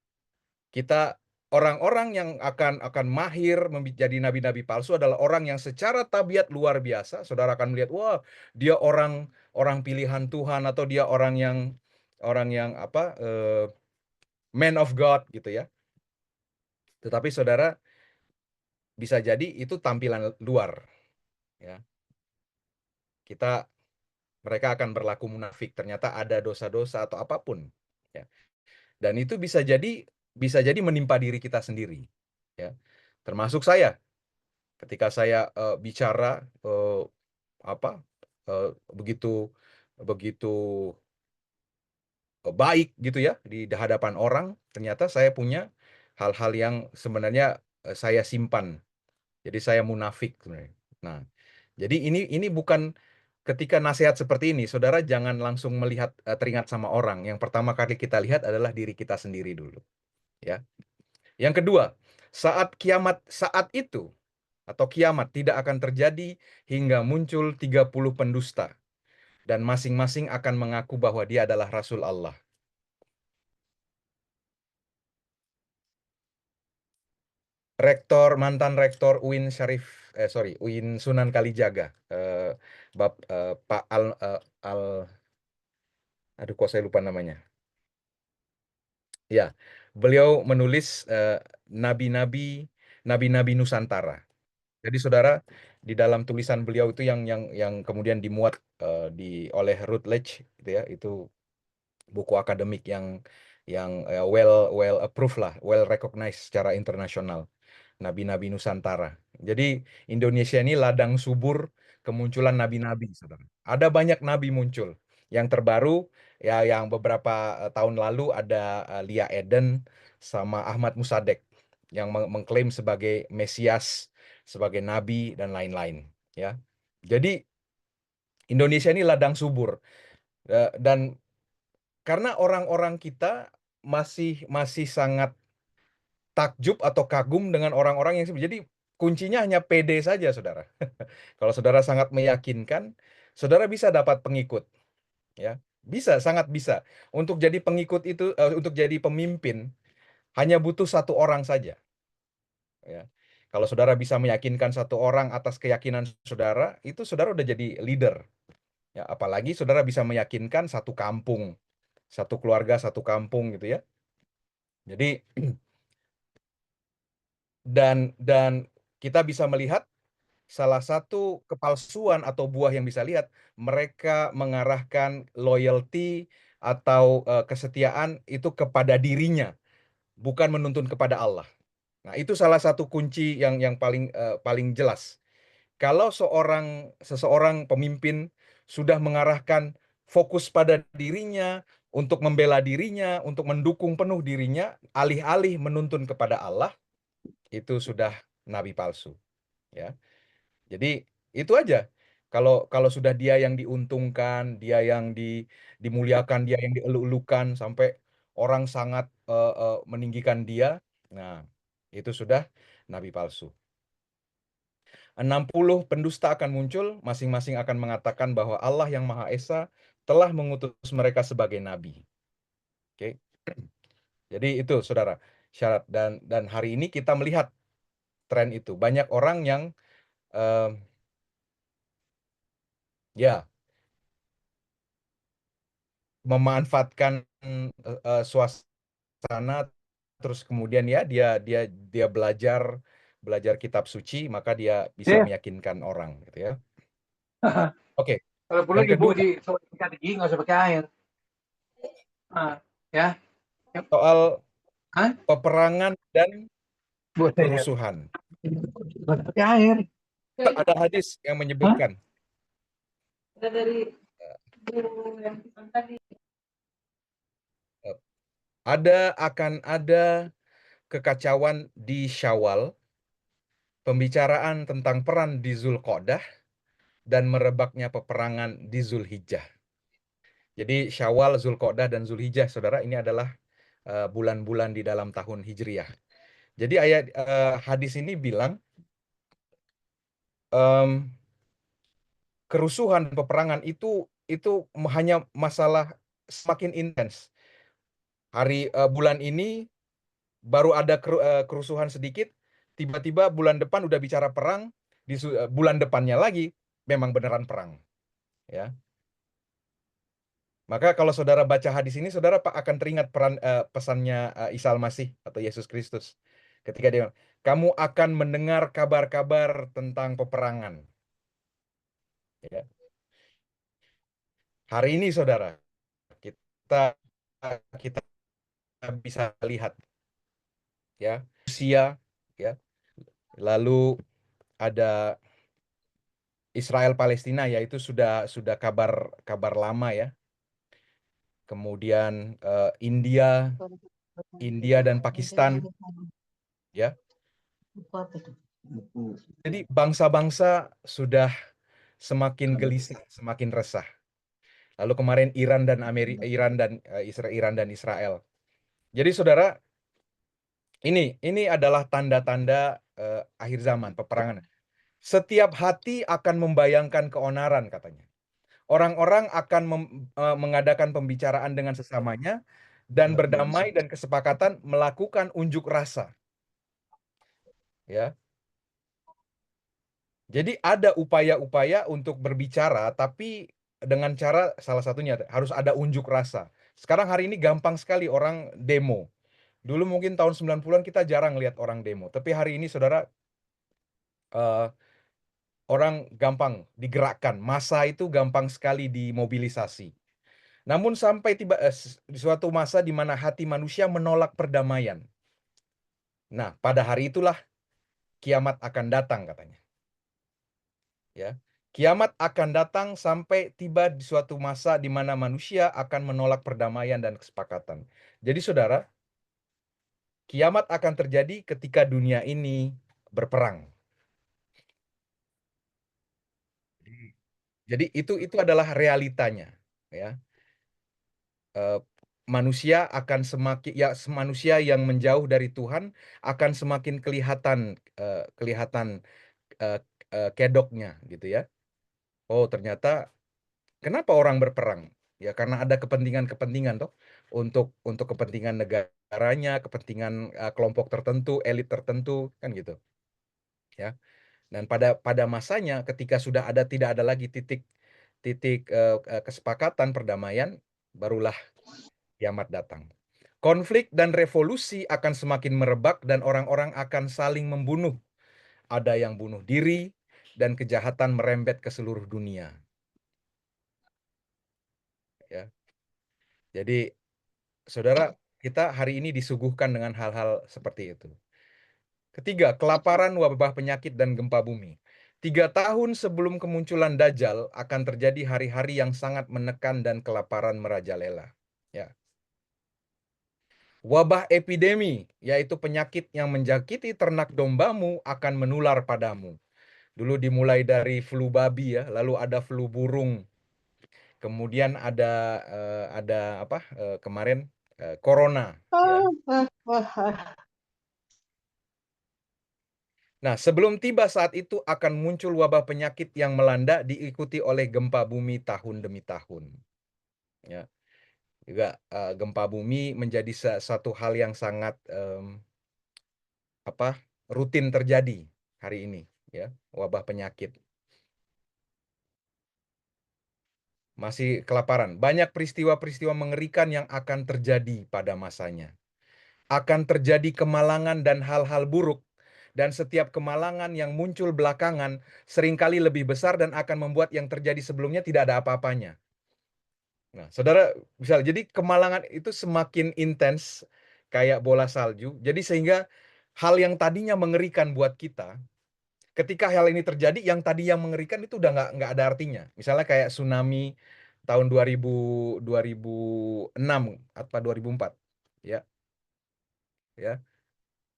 kita orang-orang yang akan mahir menjadi nabi-nabi palsu adalah orang yang secara tabiat luar biasa. Saudara akan melihat, wah, dia orang pilihan Tuhan, atau dia orang yang man of God gitu ya. Tetapi saudara, bisa jadi itu tampilan luar ya. Mereka akan berlaku munafik, ternyata ada dosa-dosa atau apapun ya. Dan itu bisa jadi menimpa diri kita sendiri ya. Termasuk saya. Ketika saya bicara begitu baik gitu ya di hadapan orang, ternyata saya punya hal-hal yang sebenarnya saya simpan. Jadi saya munafik sebenarnya. Nah, jadi ini bukan, ketika nasihat seperti ini, saudara jangan langsung melihat teringat sama orang. Yang pertama kali kita lihat adalah diri kita sendiri dulu, ya. Yang kedua, saat itu atau kiamat tidak akan terjadi hingga muncul 30 pendusta, dan masing-masing akan mengaku bahwa dia adalah Rasul Allah. Mantan rektor UIN UIN Sunan Kalijaga, Pak aduh kok saya lupa namanya. Ya, beliau menulis nabi-nabi Nusantara. Jadi saudara, di dalam tulisan beliau itu yang kemudian dimuat oleh Routledge gitu ya, itu buku akademik yang well approved lah, well recognized secara internasional. Nabi-nabi Nusantara. Jadi Indonesia ini ladang subur kemunculan nabi-nabi, saudara. Ada banyak nabi muncul. Yang terbaru ya yang beberapa tahun lalu ada Lia Eden sama Ahmad Musadek yang mengklaim sebagai Mesias, sebagai nabi dan lain-lain. Ya, jadi Indonesia ini ladang subur, dan karena orang-orang kita masih sangat takjub atau kagum dengan orang-orang yang jadi kuncinya hanya pede saja, saudara. Kalau saudara sangat meyakinkan, saudara bisa dapat pengikut, ya. Bisa, sangat bisa. Untuk jadi pengikut itu, untuk jadi pemimpin, hanya butuh satu orang saja. Ya. Kalau saudara bisa meyakinkan satu orang atas keyakinan saudara, itu saudara udah jadi leader. Ya, apalagi saudara bisa meyakinkan satu kampung, satu keluarga, satu kampung gitu ya. Jadi dan kita bisa melihat salah satu kepalsuan atau buah yang bisa lihat, mereka mengarahkan loyalty atau kesetiaan itu kepada dirinya, bukan menuntun kepada Allah. Nah, itu salah satu kunci yang paling jelas. Kalau seseorang pemimpin sudah mengarahkan fokus pada dirinya, untuk membela dirinya, untuk mendukung penuh dirinya, alih-alih menuntun kepada Allah, itu sudah nabi palsu, ya. Jadi itu aja. Kalau sudah dia yang diuntungkan, dia yang dimuliakan, dia yang dieluk-elukan sampai orang sangat meninggikan dia, nah itu sudah nabi palsu. 60 pendusta akan muncul, masing-masing akan mengatakan bahwa Allah yang Maha Esa telah mengutus mereka sebagai nabi. Oke. Jadi itu saudara syarat, dan hari ini kita melihat tren itu. Banyak orang yang ya memanfaatkan suasana, terus kemudian ya dia belajar kitab suci, maka dia bisa meyakinkan orang gitu ya. Oke. Kalau perlu Yang kedua, sikat gigi nggak usah pakai air. Ya. soal Hah? peperangan dan Boleh. kerusuhan. Nggak pakai air. Ada hadis yang menyebutkan akan ada kekacauan di Syawal, pembicaraan tentang perang di Zulqa'dah, dan merebaknya peperangan di Zulhijjah. Jadi Syawal, Zulqa'dah, dan Zulhijjah, saudara, ini adalah bulan-bulan di dalam tahun Hijriah. Jadi hadis ini bilang kerusuhan peperangan itu hanya masalah semakin intens. Bulan ini baru ada kerusuhan sedikit, tiba-tiba bulan depan udah bicara perang, di bulan depannya lagi memang beneran perang, ya. Maka kalau saudara baca hadis ini, saudara akan teringat pesannya Isa Al-Masih atau Yesus Kristus ketika dia, kamu akan mendengar kabar-kabar tentang peperangan. Ya. Hari ini saudara, kita bisa lihat ya, Rusia, ya, lalu ada Israel Palestina, ya itu sudah kabar lama ya. Kemudian India dan Pakistan, ya. Jadi bangsa-bangsa sudah semakin gelisah, semakin resah. Lalu kemarin Iran dan Israel. Jadi saudara, ini adalah tanda-tanda akhir zaman, peperangan. Setiap hati akan membayangkan keonaran, katanya. Orang-orang akan mengadakan pembicaraan dengan sesamanya dan berdamai dan kesepakatan melakukan unjuk rasa. Ya. Jadi ada upaya-upaya untuk berbicara, tapi dengan cara salah satunya harus ada unjuk rasa. Sekarang hari ini gampang sekali orang demo. Dulu mungkin tahun 90-an kita jarang lihat orang demo, tapi hari ini saudara, orang gampang digerakkan, massa itu gampang sekali dimobilisasi. Namun sampai di suatu masa di mana hati manusia menolak perdamaian. Nah, pada hari itulah kiamat akan datang, katanya. Ya. Kiamat akan datang sampai tiba di suatu masa di mana manusia akan menolak perdamaian dan kesepakatan. Jadi saudara, kiamat akan terjadi ketika dunia ini berperang. Jadi itu adalah realitanya, ya. Manusia akan manusia yang menjauh dari Tuhan akan semakin kelihatan kedoknya, gitu ya. Oh, ternyata kenapa orang berperang? Ya karena ada kepentingan-kepentingan toh, untuk kepentingan negaranya, kepentingan kelompok tertentu, elit tertentu, kan gitu. Ya. Dan pada masanya ketika sudah tidak ada lagi titik kesepakatan perdamaian, barulah kiamat datang. Konflik dan revolusi akan semakin merebak dan orang-orang akan saling membunuh. Ada yang bunuh diri dan kejahatan merembet ke seluruh dunia. Ya. Jadi saudara, kita hari ini disuguhkan dengan hal-hal seperti itu. Ketiga, kelaparan, wabah penyakit, dan gempa bumi. 3 tahun sebelum kemunculan Dajjal akan terjadi hari-hari yang sangat menekan dan kelaparan merajalela. Ya. Wabah epidemi, yaitu penyakit yang menjakiti ternak dombamu, akan menular padamu. Dulu dimulai dari flu babi ya, lalu ada flu burung. Kemudian ada apa? Kemarin corona ya. Nah, sebelum tiba saat itu akan muncul wabah penyakit yang melanda diikuti oleh gempa bumi tahun demi tahun. Ya. Juga gempa bumi menjadi satu hal yang sangat rutin terjadi hari ini ya, wabah penyakit. Masih kelaparan. Banyak peristiwa-peristiwa mengerikan yang akan terjadi pada masanya. Akan terjadi kemalangan dan hal-hal buruk. Dan setiap kemalangan yang muncul belakangan seringkali lebih besar dan akan membuat yang terjadi sebelumnya tidak ada apa-apanya. Nah, saudara, jadi kemalangan itu semakin intens kayak bola salju. Jadi sehingga hal yang tadinya mengerikan buat kita, ketika hal ini terjadi, yang tadi yang mengerikan itu udah nggak ada artinya. Misalnya kayak tsunami tahun 2006 atau 2004, ya. Ya.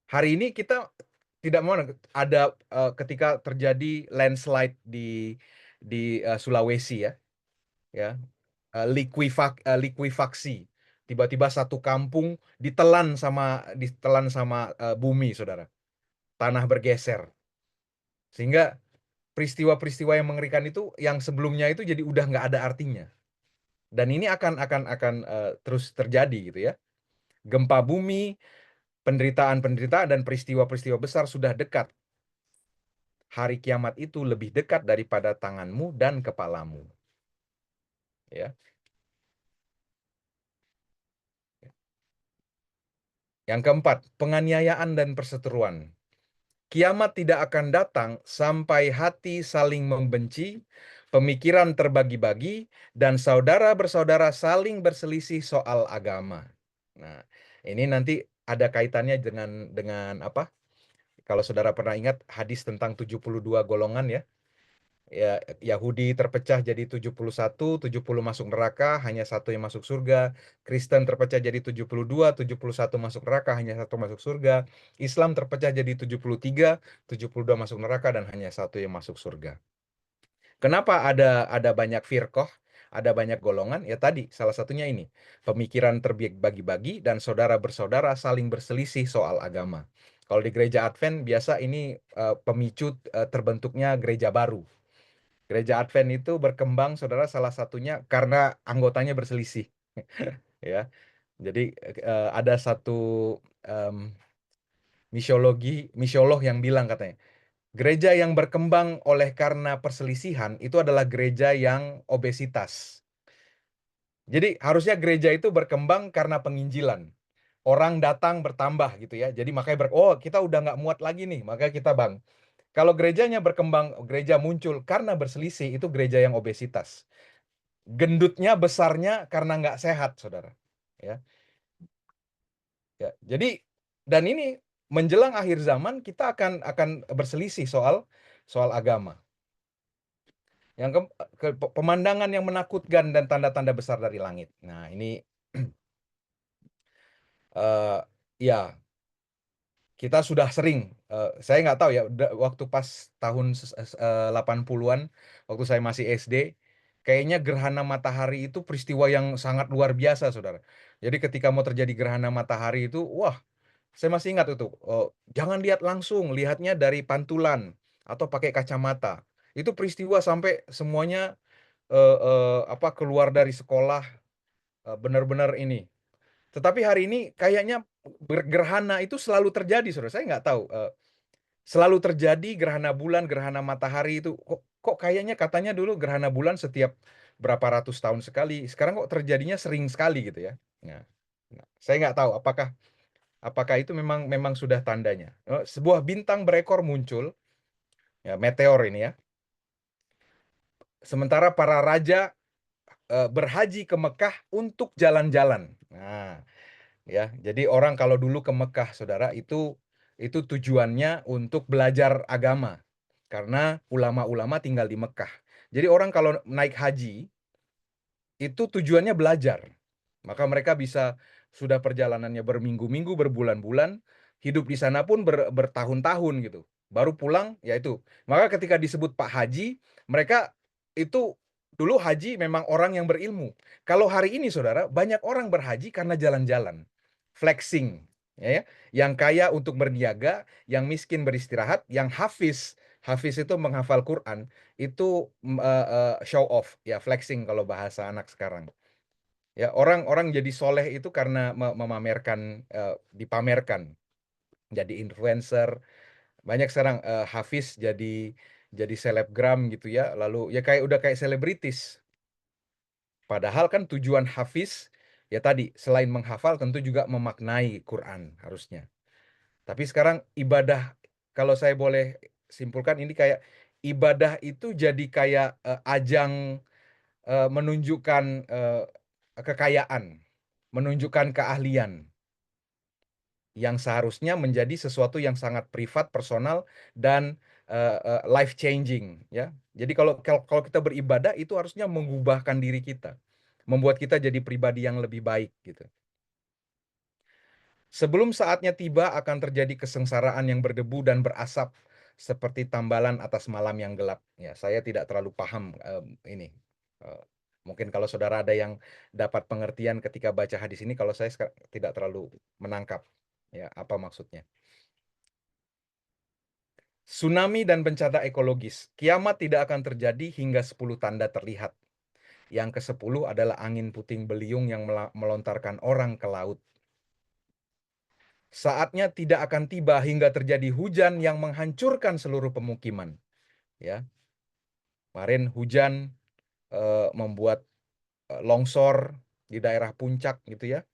Hari ini kita tidak mau ada ketika terjadi landslide di Sulawesi ya. Likuifaksi. Tiba-tiba satu kampung ditelan sama bumi, saudara. Tanah bergeser. Sehingga peristiwa-peristiwa yang mengerikan itu yang sebelumnya itu jadi udah nggak ada artinya. Dan ini akan terus terjadi gitu ya. Gempa bumi, penderitaan-penderitaan dan peristiwa-peristiwa besar sudah dekat. Hari kiamat itu lebih dekat daripada tanganmu dan kepalamu. Ya. Yang keempat, penganiayaan dan perseteruan. Kiamat tidak akan datang sampai hati saling membenci, pemikiran terbagi-bagi, dan saudara bersaudara saling berselisih soal agama. Nah, ini nanti ada kaitannya dengan apa? Kalau saudara pernah ingat hadis tentang 72 golongan ya. Ya, Yahudi terpecah jadi 71, 70 masuk neraka, hanya satu yang masuk surga. Kristen terpecah jadi 72, 71 masuk neraka, hanya satu masuk surga. Islam terpecah jadi 73, 72 masuk neraka, dan hanya satu yang masuk surga. Kenapa ada banyak firqoh, ada banyak golongan? Ya tadi, salah satunya ini. Pemikiran terbagi-bagi dan saudara bersaudara saling berselisih soal agama. Kalau di gereja Advent, biasa ini pemicu terbentuknya gereja baru. Gereja Advent itu berkembang, saudara, salah satunya karena anggotanya berselisih. Ya, jadi ada satu misiolog yang bilang katanya, gereja yang berkembang oleh karena perselisihan itu adalah gereja yang obesitas. Jadi harusnya gereja itu berkembang karena penginjilan. Orang datang bertambah gitu ya. Jadi makanya kita udah nggak muat lagi nih, makanya kita bang. Kalau gerejanya berkembang, gereja muncul karena berselisih, itu gereja yang obesitas. Gendutnya besarnya karena nggak sehat, saudara. Ya. Jadi, dan ini menjelang akhir zaman kita akan berselisih soal agama. Yang pemandangan yang menakutkan dan tanda-tanda besar dari langit. Nah, ini ya kita sudah sering, saya nggak tahu ya, waktu pas tahun 80-an, waktu saya masih SD, kayaknya gerhana matahari itu peristiwa yang sangat luar biasa, saudara. Jadi ketika mau terjadi gerhana matahari itu, wah, saya masih ingat itu, jangan lihat langsung, lihatnya dari pantulan atau pakai kacamata. Itu peristiwa sampai semuanya keluar dari sekolah, benar-benar ini. Tetapi hari ini kayaknya gerhana itu selalu terjadi, saudara. Saya nggak tahu. Selalu terjadi gerhana bulan, gerhana matahari itu. Kok kayaknya katanya dulu gerhana bulan setiap berapa ratus tahun sekali. Sekarang kok terjadinya sering sekali gitu ya. Nah, saya nggak tahu apakah itu memang sudah tandanya. Sebuah bintang berekor muncul, ya, meteor ini ya. Sementara para raja berhaji ke Mekah untuk jalan-jalan. Nah, ya, jadi orang kalau dulu ke Mekah, saudara, itu tujuannya untuk belajar agama, karena ulama-ulama tinggal di Mekah. Jadi orang kalau naik haji itu tujuannya belajar, maka mereka bisa sudah perjalanannya berminggu-minggu, berbulan-bulan, hidup di sana pun bertahun-tahun gitu. baru pulang, ya itu. Maka ketika disebut Pak Haji, mereka itu dulu haji memang orang yang berilmu. Kalau hari ini saudara, banyak orang berhaji karena jalan-jalan, flexing, ya, yang kaya untuk berniaga, yang miskin beristirahat, yang hafiz itu menghafal Quran, itu show off, ya, flexing kalau bahasa anak sekarang. Ya, orang-orang jadi soleh itu karena memamerkan, dipamerkan, jadi influencer. Banyak sekarang hafiz jadi selebgram gitu ya, lalu ya udah kayak selebritis. Padahal kan tujuan hafiz ya tadi selain menghafal tentu juga memaknai Quran harusnya. Tapi sekarang ibadah, kalau saya boleh simpulkan, ini kayak ibadah itu jadi kayak ajang menunjukkan kekayaan, menunjukkan keahlian, yang seharusnya menjadi sesuatu yang sangat privat, personal, dan life changing, ya. Jadi kalau kita beribadah itu harusnya mengubahkan diri kita, membuat kita jadi pribadi yang lebih baik gitu. Sebelum saatnya tiba akan terjadi kesengsaraan yang berdebu dan berasap seperti tambalan atas malam yang gelap. Ya, saya tidak terlalu paham ini. Mungkin kalau saudara ada yang dapat pengertian ketika baca hadis ini, kalau saya tidak terlalu menangkap ya apa maksudnya. Tsunami dan bencana ekologis. Kiamat tidak akan terjadi hingga 10 tanda terlihat. Yang ke-10 adalah angin puting beliung yang melontarkan orang ke laut. Saatnya tidak akan tiba hingga terjadi hujan yang menghancurkan seluruh pemukiman. Ya, kemarin hujan membuat longsor di daerah puncak gitu ya.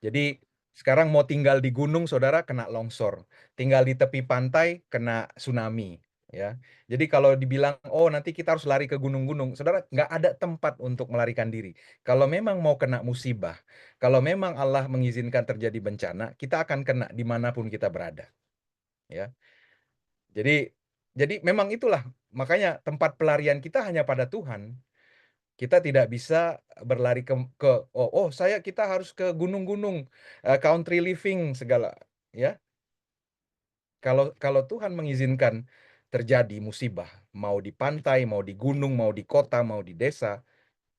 Jadi sekarang mau tinggal di gunung saudara kena longsor, tinggal di tepi pantai kena tsunami. Ya, jadi kalau dibilang oh nanti kita harus lari ke gunung-gunung, saudara nggak ada tempat untuk melarikan diri. Kalau memang mau kena musibah, kalau memang Allah mengizinkan terjadi bencana, kita akan kena dimanapun kita berada. Ya, jadi memang itulah makanya tempat pelarian kita hanya pada Tuhan. Kita tidak bisa berlari ke kita harus ke gunung-gunung, country living segala, ya. Kalau Tuhan mengizinkan terjadi musibah, mau di pantai, mau di gunung, mau di kota, mau di desa,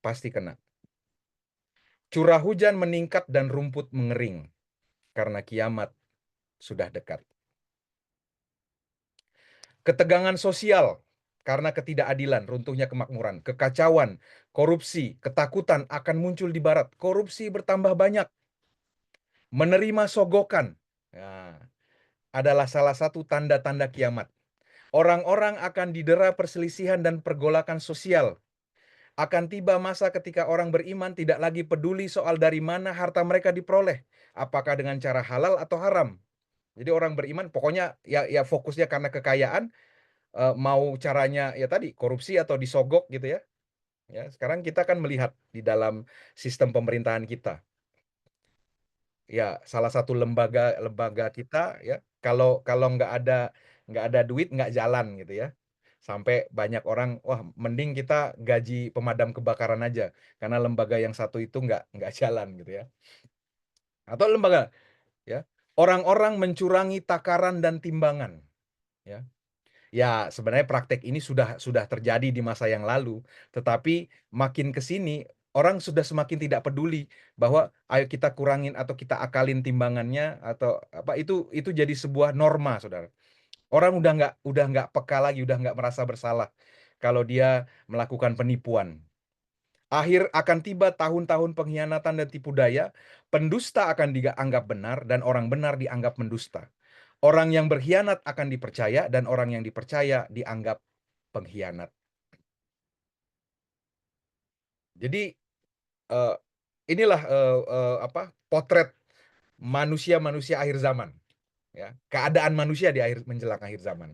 pasti kena. Curah hujan meningkat dan rumput mengering karena kiamat sudah dekat. Ketegangan sosial karena ketidakadilan, runtuhnya kemakmuran, kekacauan, korupsi, ketakutan akan muncul di barat. Korupsi bertambah banyak. Menerima sogokan adalah salah satu tanda-tanda kiamat. Orang-orang akan didera perselisihan dan pergolakan sosial. Akan tiba masa ketika orang beriman tidak lagi peduli soal dari mana harta mereka diperoleh, apakah dengan cara halal atau haram. Jadi orang beriman pokoknya ya fokusnya karena kekayaan, mau caranya ya tadi korupsi atau disogok gitu ya. Ya, sekarang kita kan melihat di dalam sistem pemerintahan kita. Ya, salah satu lembaga kita ya, kalau nggak ada duit nggak jalan gitu ya. Sampai banyak orang, wah mending kita gaji pemadam kebakaran aja karena lembaga yang satu itu nggak jalan gitu ya. Atau lembaga ya, orang-orang mencurangi takaran dan timbangan ya. Ya, sebenarnya praktek ini sudah terjadi di masa yang lalu, tetapi makin ke sini orang sudah semakin tidak peduli bahwa ayo kita kurangin atau kita akalin timbangannya atau apa itu jadi sebuah norma, Saudara. Orang udah nggak peka lagi, udah nggak merasa bersalah kalau dia melakukan penipuan. Akhir akan tiba tahun-tahun pengkhianatan dan tipu daya, pendusta akan dianggap benar dan orang benar dianggap mendusta. Orang yang berkhianat akan dipercaya dan orang yang dipercaya dianggap pengkhianat. Jadi inilah potret manusia-manusia akhir zaman, ya. Keadaan manusia di menjelang akhir zaman.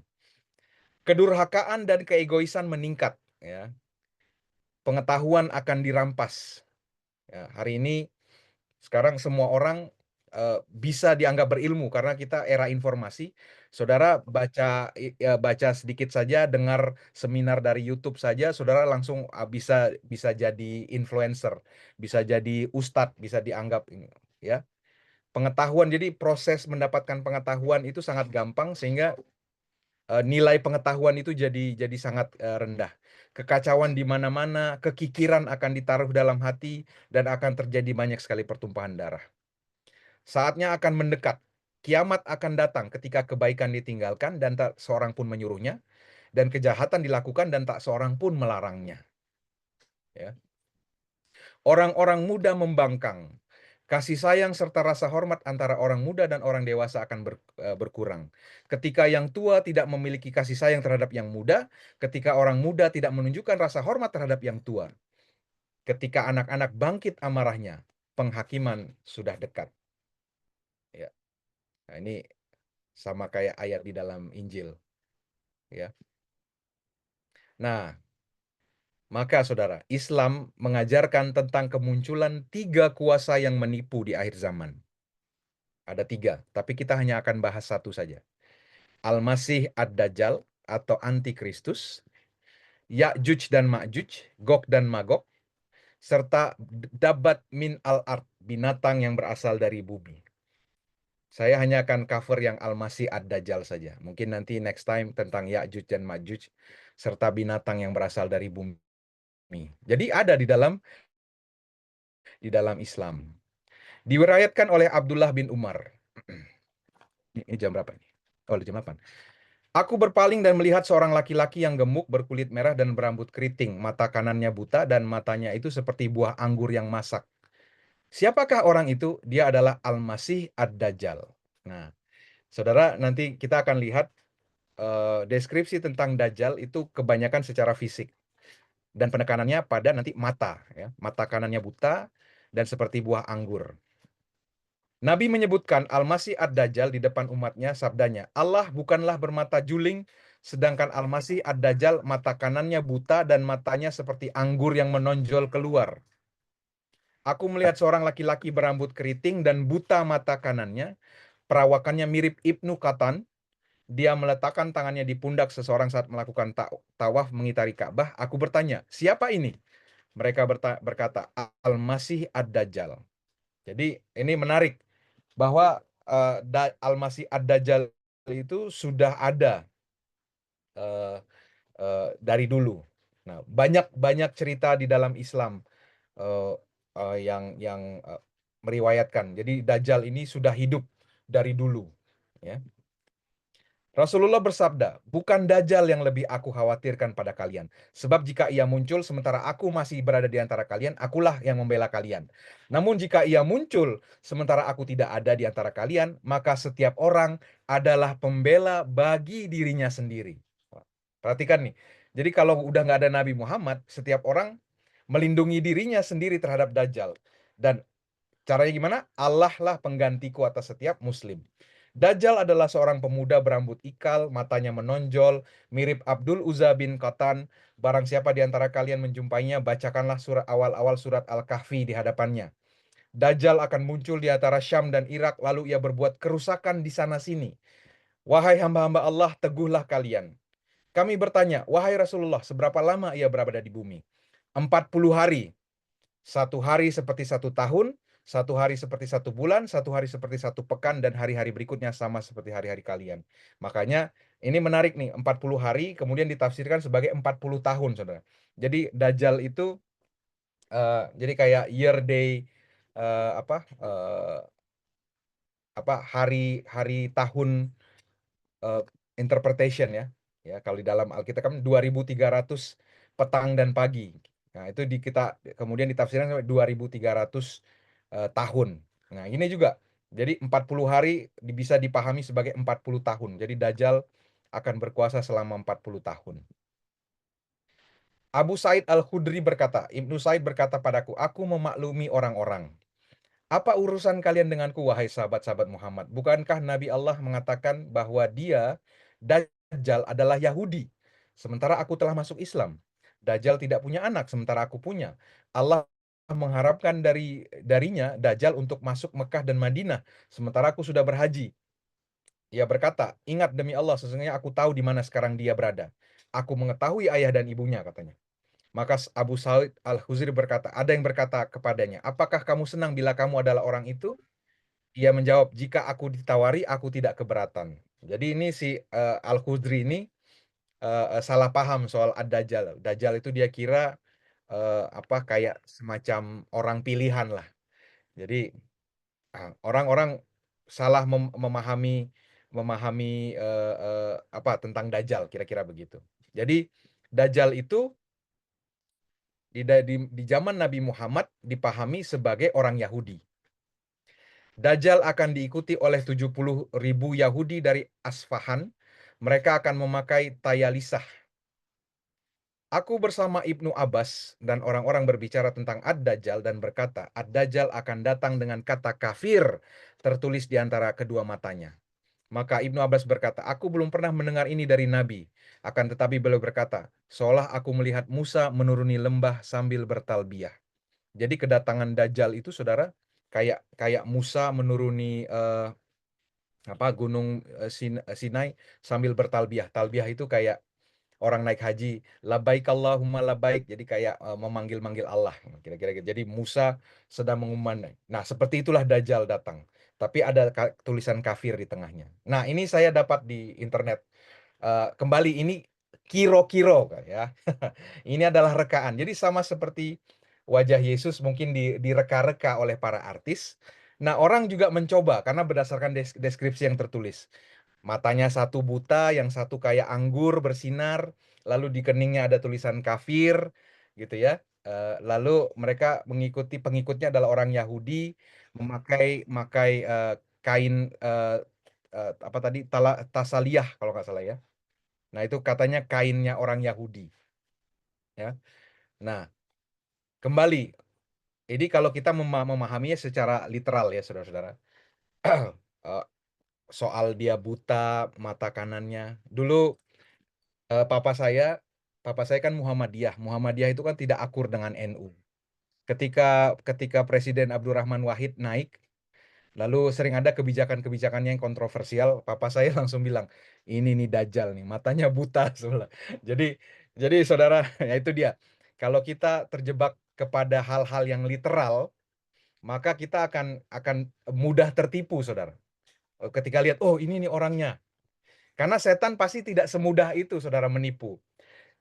Kedurhakaan dan keegoisan meningkat, ya. Pengetahuan akan dirampas. Ya, hari ini sekarang semua orang bisa dianggap berilmu karena kita era informasi. Saudara baca sedikit saja, dengar seminar dari YouTube saja, saudara langsung bisa jadi influencer, bisa jadi ustadz, bisa dianggap ini, ya. Pengetahuan, jadi proses mendapatkan pengetahuan itu sangat gampang sehingga nilai pengetahuan itu jadi sangat rendah. Kekacauan di mana-mana, kekikiran akan ditaruh dalam hati dan akan terjadi banyak sekali pertumpahan darah. Saatnya akan mendekat. Kiamat akan datang ketika kebaikan ditinggalkan dan tak seorang pun menyuruhnya, dan kejahatan dilakukan dan tak seorang pun melarangnya. Ya. Orang-orang muda membangkang. Kasih sayang serta rasa hormat antara orang muda dan orang dewasa akan berkurang. Ketika yang tua tidak memiliki kasih sayang terhadap yang muda, ketika orang muda tidak menunjukkan rasa hormat terhadap yang tua, ketika anak-anak bangkit amarahnya, penghakiman sudah dekat. Ya. Nah, ini sama kayak ayat di dalam Injil. Ya. Nah, maka saudara, Islam mengajarkan tentang kemunculan 3 kuasa yang menipu di akhir zaman. Ada 3, tapi kita hanya akan bahas 1 saja. Al-Masih Ad-Dajjal atau Antikristus, Ya'juj dan Ma'juj, Gog dan Magog, serta Dabat min al-ard, binatang yang berasal dari bumi. Saya hanya akan cover yang Al-Masih Ad-Dajjal saja. Mungkin nanti next time tentang Ya'juj dan Ma'juj, serta binatang yang berasal dari bumi. Jadi ada di dalam Islam. Diriwayatkan oleh Abdullah bin Umar. Ini jam berapa ini? Oh, jam 8. Aku berpaling dan melihat seorang laki-laki yang gemuk, berkulit merah dan berambut keriting. Mata kanannya buta dan matanya itu seperti buah anggur yang masak. Siapakah orang itu? Dia adalah Al-Masih Ad-Dajjal. Nah, saudara, nanti kita akan lihat deskripsi tentang Dajjal itu kebanyakan secara fisik. Dan penekanannya pada nanti mata. Ya. Mata kanannya buta dan seperti buah anggur. Nabi menyebutkan Al-Masih Ad-Dajjal di depan umatnya, sabdanya, Allah bukanlah bermata juling, sedangkan Al-Masih Ad-Dajjal mata kanannya buta dan matanya seperti anggur yang menonjol keluar. Aku melihat seorang laki-laki berambut keriting dan buta mata kanannya, perawakannya mirip Ibnu Qatan. Dia meletakkan tangannya di pundak seseorang saat melakukan tawaf mengitari Ka'bah. Aku bertanya, siapa ini? Mereka berkata, Al-Masih Ad-Dajjal. Jadi ini menarik bahwa Al-Masih Ad-Dajjal itu sudah ada dari dulu. Nah, banyak cerita di dalam Islam yang meriwayatkan. Jadi Dajjal ini sudah hidup dari dulu. Ya. Rasulullah bersabda, bukan Dajjal yang lebih aku khawatirkan pada kalian. Sebab jika ia muncul sementara aku masih berada di antara kalian, akulah yang membela kalian. Namun jika ia muncul sementara aku tidak ada di antara kalian, maka setiap orang adalah pembela bagi dirinya sendiri. Perhatikan nih, jadi kalau udah nggak ada Nabi Muhammad, setiap orang melindungi dirinya sendiri terhadap Dajjal. Dan caranya gimana? Allah lah penggantiku atas setiap muslim. Dajjal adalah seorang pemuda berambut ikal, matanya menonjol, mirip Abdul Uzza bin Qatan. Barang siapa di antara kalian menjumpainya, bacakanlah awal-awal surat Al-Kahfi di hadapannya. Dajjal akan muncul di antara Syam dan Irak, lalu ia berbuat kerusakan di sana-sini. Wahai hamba-hamba Allah, teguhlah kalian. Kami bertanya, wahai Rasulullah, seberapa lama ia berada di bumi? 40 hari. 1 hari seperti 1 tahun, 1 hari seperti 1 bulan, 1 hari seperti 1 pekan, dan hari-hari berikutnya sama seperti hari-hari kalian. Makanya ini menarik nih, 40 hari kemudian ditafsirkan sebagai 40 tahun, saudara. Jadi Dajjal itu jadi kayak year day hari tahun interpretation ya. Ya, kalau di dalam Alkitab kan 2300 petang dan pagi. Nah, itu kita kemudian ditafsirkan sampai 2300 tahun. Nah, ini juga. Jadi 40 hari bisa dipahami sebagai 40 tahun. Jadi Dajjal akan berkuasa selama 40 tahun. Abu Sa'id Al-Khudri berkata, Ibnu Sa'id berkata padaku, aku memaklumi orang-orang. Apa urusan kalian denganku, wahai sahabat-sahabat Muhammad? Bukankah Nabi Allah mengatakan bahwa dia, Dajjal, adalah Yahudi, sementara aku telah masuk Islam? Dajjal tidak punya anak, sementara aku punya. Allah mengharapkan darinya, Dajjal, untuk masuk Mekah dan Madinah, sementara aku sudah berhaji. Ia berkata, ingat demi Allah, sesungguhnya aku tahu di mana sekarang dia berada. Aku mengetahui ayah dan ibunya, katanya. Maka Abu Sa'id Al-Khudri berkata, ada yang berkata kepadanya, apakah kamu senang bila kamu adalah orang itu? Ia menjawab, jika aku ditawari, aku tidak keberatan. Jadi ini si Al-Khudri ini salah paham soal Ad-Dajjal. Dajjal itu dia kira kayak semacam orang pilihan lah. Jadi orang-orang salah memahami tentang Dajjal, kira-kira begitu. Jadi Dajjal itu di zaman Nabi Muhammad dipahami sebagai orang Yahudi. Dajjal akan diikuti oleh 70.000 Yahudi dari Asfahan. Mereka akan memakai tayalisah. Aku bersama Ibnu Abbas dan orang-orang berbicara tentang Ad-Dajjal dan berkata, Ad-Dajjal akan datang dengan kata kafir tertulis di antara kedua matanya. Maka Ibnu Abbas berkata, aku belum pernah mendengar ini dari Nabi. Akan tetapi beliau berkata, seolah aku melihat Musa menuruni lembah sambil bertalbiyah. Jadi kedatangan Dajjal itu, saudara, kayak Musa menuruni gunung Sinai sambil bertalbiyah. Talbiyah itu kayak orang naik haji, labbaik Allahumma labbaik. Jadi kayak memanggil-manggil Allah, kira-kira gitu. Jadi Musa sedang mengumandang. Nah, seperti itulah Dajjal datang. Tapi ada tulisan kafir di tengahnya. Nah, ini saya dapat di internet. Kembali ini kiro-kiro ya. Ini adalah rekaan. Jadi sama seperti wajah Yesus mungkin direka-reka oleh para artis. Nah, orang juga mencoba karena berdasarkan deskripsi yang tertulis. Matanya satu buta, yang satu kayak anggur bersinar, lalu di keningnya ada tulisan kafir, gitu ya. Lalu mereka pengikutnya adalah orang Yahudi, memakai kain tasaliyah kalau nggak salah ya. Nah, itu katanya kainnya orang Yahudi. Ya. Nah, kembali. Jadi kalau kita memahaminya secara literal ya, saudara-saudara. Soal dia buta mata kanannya. Dulu papa saya kan Muhammadiyah. Muhammadiyah itu kan tidak akur dengan NU. Ketika Presiden Abdurrahman Wahid naik, lalu sering ada kebijakan-kebijakannya yang kontroversial, papa saya langsung bilang, ini nih Dajjal nih, matanya buta sebelah. Jadi saudara, ya itu dia. Kalau kita terjebak kepada hal-hal yang literal, maka kita akan mudah tertipu, saudara. Ketika lihat, oh ini nih orangnya. Karena setan pasti tidak semudah itu, saudara, menipu.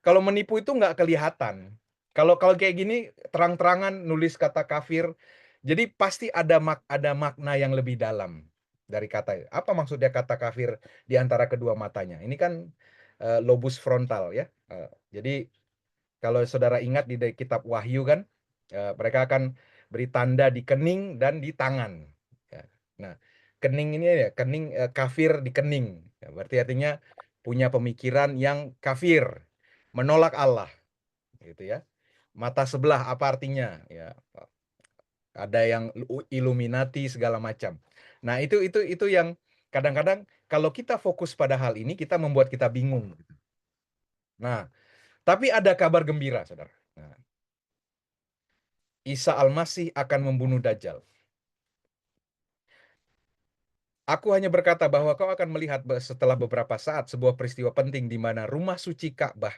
Kalau menipu itu nggak kelihatan. Kalau kayak gini terang-terangan nulis kata kafir, jadi pasti ada makna yang lebih dalam dari kata. Apa maksudnya kata kafir di antara kedua matanya? Ini kan lobus frontal ya. Jadi kalau saudara ingat di kitab Wahyu kan, mereka akan beri tanda di kening dan di tangan. Ya. Nah, kening ini ya, kening kafir di kening. Ya, berarti artinya punya pemikiran yang kafir, menolak Allah, gitu ya. Mata sebelah apa artinya? Ya, ada yang Illuminati segala macam. Nah, itu yang kadang-kadang kalau kita fokus pada hal ini kita membuat kita bingung. Nah, tapi ada kabar gembira, saudara. Nah, Isa Al-Masih akan membunuh Dajjal. Aku hanya berkata bahwa kau akan melihat setelah beberapa saat sebuah peristiwa penting di mana rumah suci Ka'bah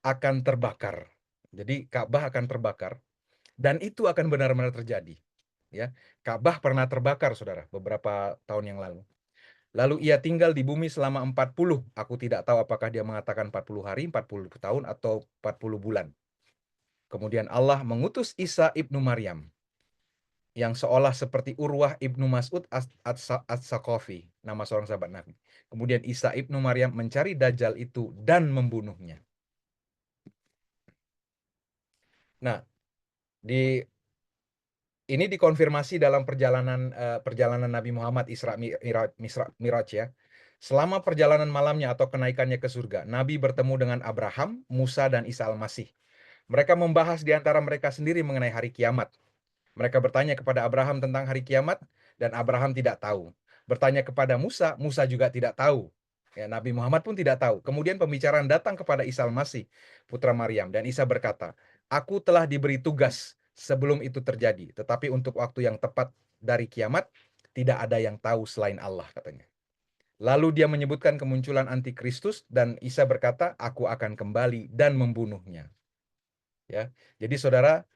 akan terbakar. Jadi Ka'bah akan terbakar dan itu akan benar-benar terjadi. Ya, Ka'bah pernah terbakar, saudara, beberapa tahun yang lalu. Lalu ia tinggal di bumi selama 40. Aku tidak tahu apakah dia mengatakan 40 hari, 40 tahun atau 40 bulan. Kemudian Allah mengutus Isa ibnu Maryam yang seolah seperti Urwah ibnu Mas'ud as-Saqafi, nama seorang sahabat Nabi. Kemudian Isa ibnu Maryam mencari Dajjal itu dan membunuhnya. Nah, ini dikonfirmasi dalam perjalanan Nabi Muhammad Isra Miraj ya. Selama perjalanan malamnya atau kenaikannya ke surga, Nabi bertemu dengan Abraham, Musa, dan Isa Al-Masih. Mereka membahas di antara mereka sendiri mengenai hari kiamat. Mereka bertanya kepada Abraham tentang hari kiamat, dan Abraham tidak tahu. Bertanya kepada Musa, Musa juga tidak tahu. Ya, Nabi Muhammad pun tidak tahu. Kemudian pembicaraan datang kepada Isa Al-Masih, putra Maryam. Dan Isa berkata, aku telah diberi tugas sebelum itu terjadi. Tetapi untuk waktu yang tepat dari kiamat, tidak ada yang tahu selain Allah, katanya. Lalu dia menyebutkan kemunculan antikristus, dan Isa berkata, aku akan kembali dan membunuhnya. Ya, jadi saudara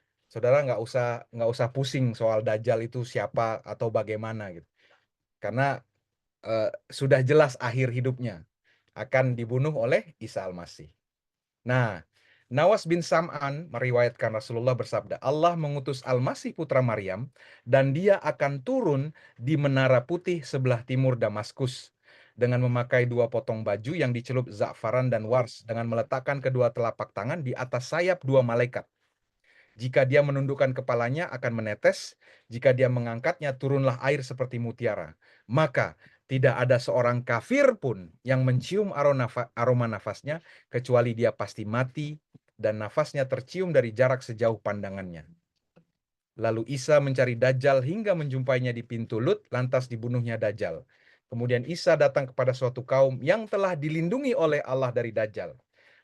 nggak usah pusing soal Dajjal itu siapa atau bagaimana gitu. karena sudah jelas akhir hidupnya akan dibunuh oleh Isa Al-Masih. Nah, Nawas bin Sam'an meriwayatkan Rasulullah bersabda, Allah mengutus Al-Masih putra Maryam dan dia akan turun di menara putih sebelah timur Damaskus dengan memakai 2 potong baju yang dicelup za'faran dan wars dengan meletakkan kedua telapak tangan di atas sayap 2 malaikat. Jika dia menundukkan kepalanya akan menetes, jika dia mengangkatnya turunlah air seperti mutiara. Maka tidak ada seorang kafir pun yang mencium aroma nafasnya kecuali dia pasti mati dan nafasnya tercium dari jarak sejauh pandangannya. Lalu Isa mencari Dajjal hingga menjumpainya di pintu Lut, lantas dibunuhnya Dajjal. Kemudian Isa datang kepada suatu kaum yang telah dilindungi oleh Allah dari Dajjal.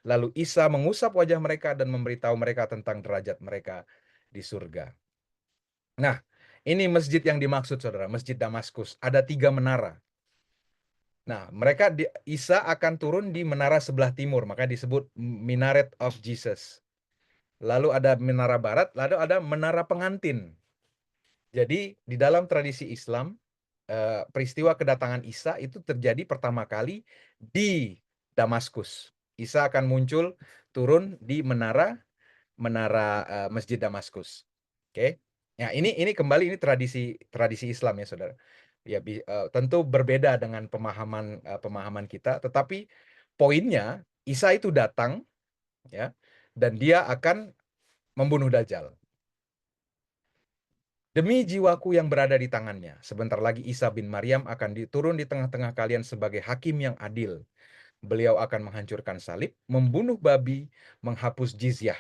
Lalu Isa mengusap wajah mereka dan memberitahu mereka tentang derajat mereka di surga. Nah, ini masjid yang dimaksud, saudara, Masjid Damaskus. Ada 3 menara. Nah, Isa akan turun di menara sebelah timur, maka disebut Minaret of Jesus. Lalu ada menara barat, lalu ada menara pengantin. Jadi di dalam tradisi Islam, peristiwa kedatangan Isa itu terjadi pertama kali di Damaskus. Isa akan muncul turun di menara Masjid Damaskus. Oke. Nah, ini kembali ini tradisi Islam ya, saudara. Ya, tentu berbeda dengan pemahaman kita, tetapi poinnya Isa itu datang ya, dan dia akan membunuh Dajjal. Demi jiwaku yang berada di tangannya, sebentar lagi Isa bin Maryam akan diturun di tengah-tengah kalian sebagai hakim yang adil. Beliau akan menghancurkan salib, membunuh babi, menghapus jizyah.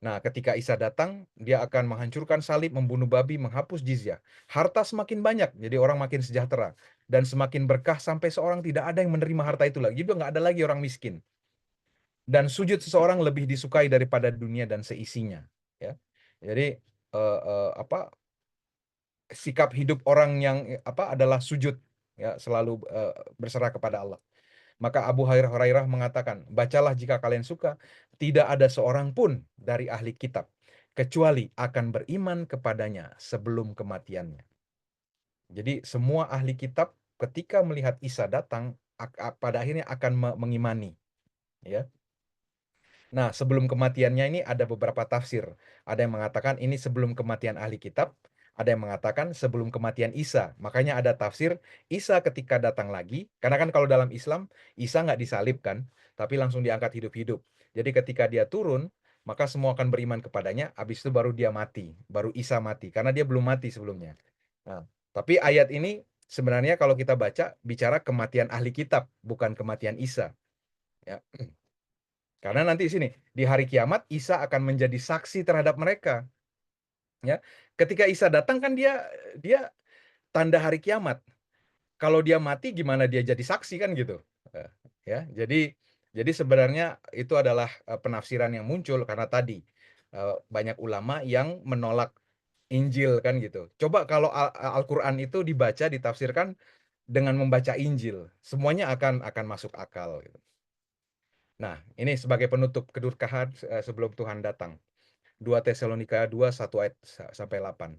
Nah, ketika Isa datang, dia akan menghancurkan salib, membunuh babi, menghapus jizyah. Harta semakin banyak, jadi orang makin sejahtera. Dan semakin berkah sampai seorang tidak ada yang menerima harta itu lagi. Jadi nggak ada lagi orang miskin. Dan sujud seseorang lebih disukai daripada dunia dan seisinya. Ya. Jadi, sikap hidup orang yang adalah sujud, ya, selalu berserah kepada Allah. Maka Abu Hurairah mengatakan, bacalah jika kalian suka, tidak ada seorang pun dari ahli kitab kecuali akan beriman kepadanya sebelum kematiannya. Jadi semua ahli kitab ketika melihat Isa datang pada akhirnya akan mengimani, ya. Nah, sebelum kematiannya ini ada beberapa tafsir. Ada yang mengatakan ini sebelum kematian ahli kitab, ada yang mengatakan sebelum kematian Isa. Makanya ada tafsir Isa ketika datang lagi, karena kan kalau dalam Islam Isa nggak disalibkan, tapi langsung diangkat hidup-hidup. Jadi ketika dia turun, maka semua akan beriman kepadanya, habis itu baru dia mati, baru Isa mati, karena dia belum mati sebelumnya. Nah, tapi ayat ini sebenarnya kalau kita baca bicara kematian ahli kitab, bukan kematian Isa. Ya. Karena nanti di sini di hari kiamat Isa akan menjadi saksi terhadap mereka. Ya, ketika Isa datang kan dia tanda hari kiamat. Kalau dia mati gimana dia jadi saksi kan gitu. Ya, jadi sebenarnya itu adalah penafsiran yang muncul karena tadi banyak ulama yang menolak Injil kan gitu. Coba kalau Al-Qur'an itu dibaca ditafsirkan dengan membaca Injil, semuanya akan masuk akal gitu. Nah, ini sebagai penutup kedurkahan sebelum Tuhan datang. 2 Tesalonika 2, 1 ayat sampai 8.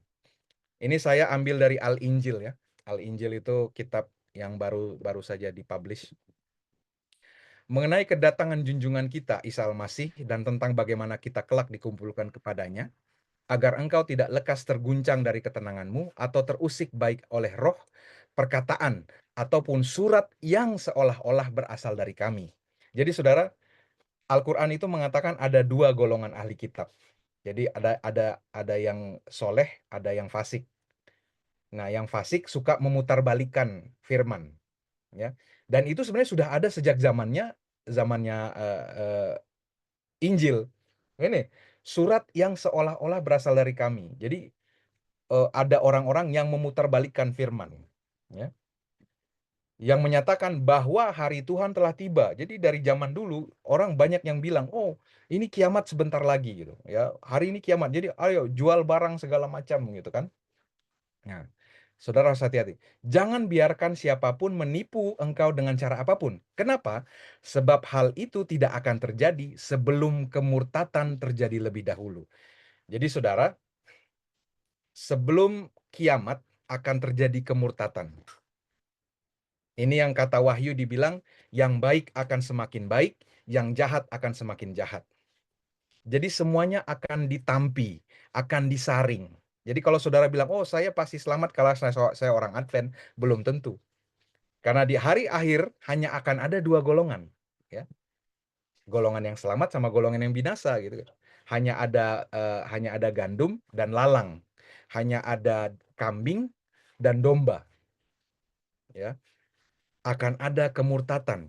Ini saya ambil dari Al-Injil ya. Al-Injil itu kitab yang baru saja dipublish. Mengenai kedatangan junjungan kita, Isa Al-Masih, dan tentang bagaimana kita kelak dikumpulkan kepadanya, agar engkau tidak lekas terguncang dari ketenanganmu, atau terusik baik oleh roh, perkataan, ataupun surat yang seolah-olah berasal dari kami. Jadi saudara, Al-Quran itu mengatakan ada 2 golongan ahli kitab. Jadi ada yang soleh, ada yang fasik. Nah, yang fasik suka memutarbalikkan firman, ya. Dan itu sebenarnya sudah ada sejak zamannya Injil. Ini surat yang seolah-olah berasal dari kami. Jadi ada orang-orang yang memutarbalikkan firman, ya. Yang menyatakan bahwa hari Tuhan telah tiba. Jadi dari zaman dulu orang banyak yang bilang, oh ini kiamat sebentar lagi gitu ya, hari ini kiamat, jadi ayo jual barang segala macam gitu kan. Nah, saudara harus hati-hati, jangan biarkan siapapun menipu engkau dengan cara apapun. Kenapa? Sebab hal itu tidak akan terjadi sebelum kemurtatan terjadi lebih dahulu. Jadi saudara, sebelum kiamat akan terjadi kemurtatan. Ini yang kata Wahyu dibilang, yang baik akan semakin baik, yang jahat akan semakin jahat. Jadi semuanya akan ditampi, akan disaring. Jadi kalau saudara bilang, oh saya pasti selamat kalau saya orang Advent, belum tentu. Karena di hari akhir hanya akan ada dua golongan. Ya. Golongan yang selamat sama golongan yang binasa. Gitu. Hanya ada gandum dan lalang. Hanya ada kambing dan domba. Ya. Akan ada kemurtatan.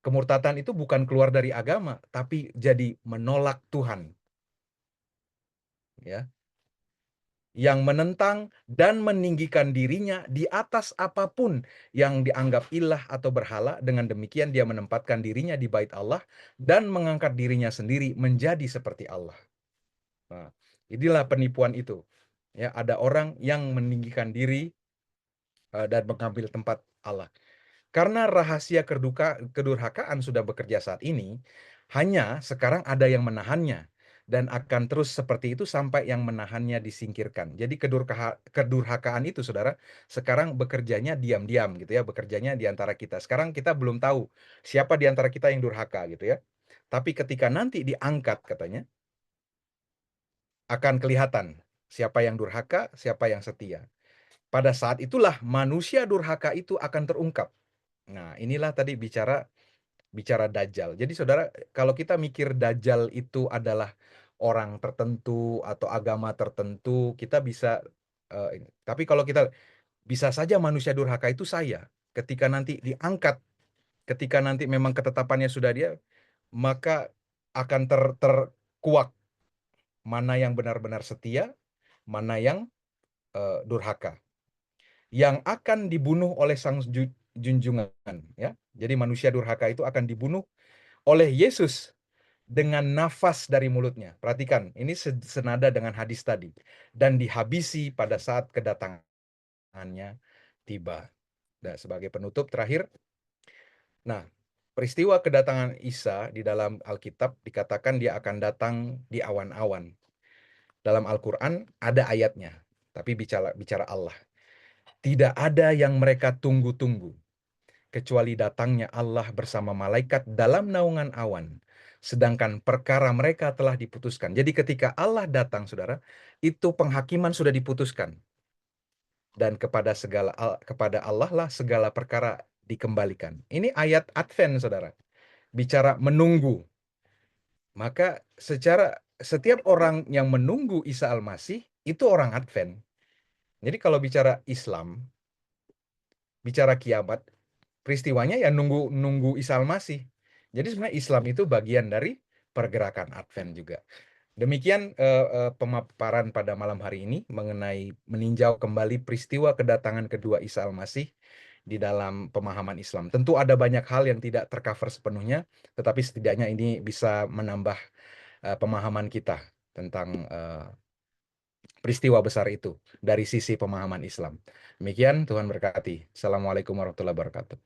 Kemurtatan itu bukan keluar dari agama, tapi jadi menolak Tuhan. Ya. Yang menentang dan meninggikan dirinya di atas apapun yang dianggap ilah atau berhala. Dengan demikian dia menempatkan dirinya di bait Allah dan mengangkat dirinya sendiri menjadi seperti Allah. Nah, inilah penipuan itu. Ya, ada orang yang meninggikan diri dan mengambil tempat Allah. Karena rahasia kedurhakaan sudah bekerja saat ini, hanya sekarang ada yang menahannya. Dan akan terus seperti itu sampai yang menahannya disingkirkan. Jadi kedurhakaan itu, saudara, sekarang bekerjanya diam-diam gitu ya, bekerjanya di antara kita. Sekarang kita belum tahu siapa di antara kita yang durhaka gitu ya. Tapi ketika nanti diangkat katanya, akan kelihatan siapa yang durhaka, siapa yang setia. Pada saat itulah manusia durhaka itu akan terungkap. Nah, inilah tadi bicara Dajjal. Jadi saudara, kalau kita mikir Dajjal itu adalah orang tertentu atau agama tertentu, kita bisa tapi kalau kita bisa saja manusia durhaka itu saya. Ketika nanti diangkat, ketika nanti memang ketetapannya sudah dia, maka akan terkuak mana yang benar-benar setia, mana yang durhaka. Yang akan dibunuh oleh sang junjungan, ya. Jadi manusia durhaka itu akan dibunuh oleh Yesus dengan nafas dari mulutnya. Perhatikan, ini senada dengan hadis tadi. Dan dihabisi pada saat kedatangannya tiba. Dan sebagai penutup terakhir, nah, peristiwa kedatangan Isa di dalam Alkitab dikatakan dia akan datang di awan-awan. Dalam Al-Quran ada ayatnya, tapi bicara Allah. Tidak ada yang mereka tunggu-tunggu, kecuali datangnya Allah bersama malaikat dalam naungan awan. Sedangkan perkara mereka telah diputuskan. Jadi ketika Allah datang, saudara, itu penghakiman sudah diputuskan. Dan kepada Allah lah segala perkara dikembalikan. Ini ayat Advent, saudara. Bicara menunggu. Maka setiap orang yang menunggu Isa Al-Masih, itu orang Advent. Jadi kalau bicara Islam, bicara kiamat, peristiwanya ya nunggu Isa Al-Masih. Jadi sebenarnya Islam itu bagian dari pergerakan Advent juga. Demikian pemaparan pada malam hari ini mengenai meninjau kembali peristiwa kedatangan kedua Isa Al-Masih di dalam pemahaman Islam. Tentu ada banyak hal yang tidak tercover sepenuhnya, tetapi setidaknya ini bisa menambah pemahaman kita tentang peristiwa besar itu dari sisi pemahaman Islam. Demikian, Tuhan berkati. Assalamualaikum warahmatullahi wabarakatuh.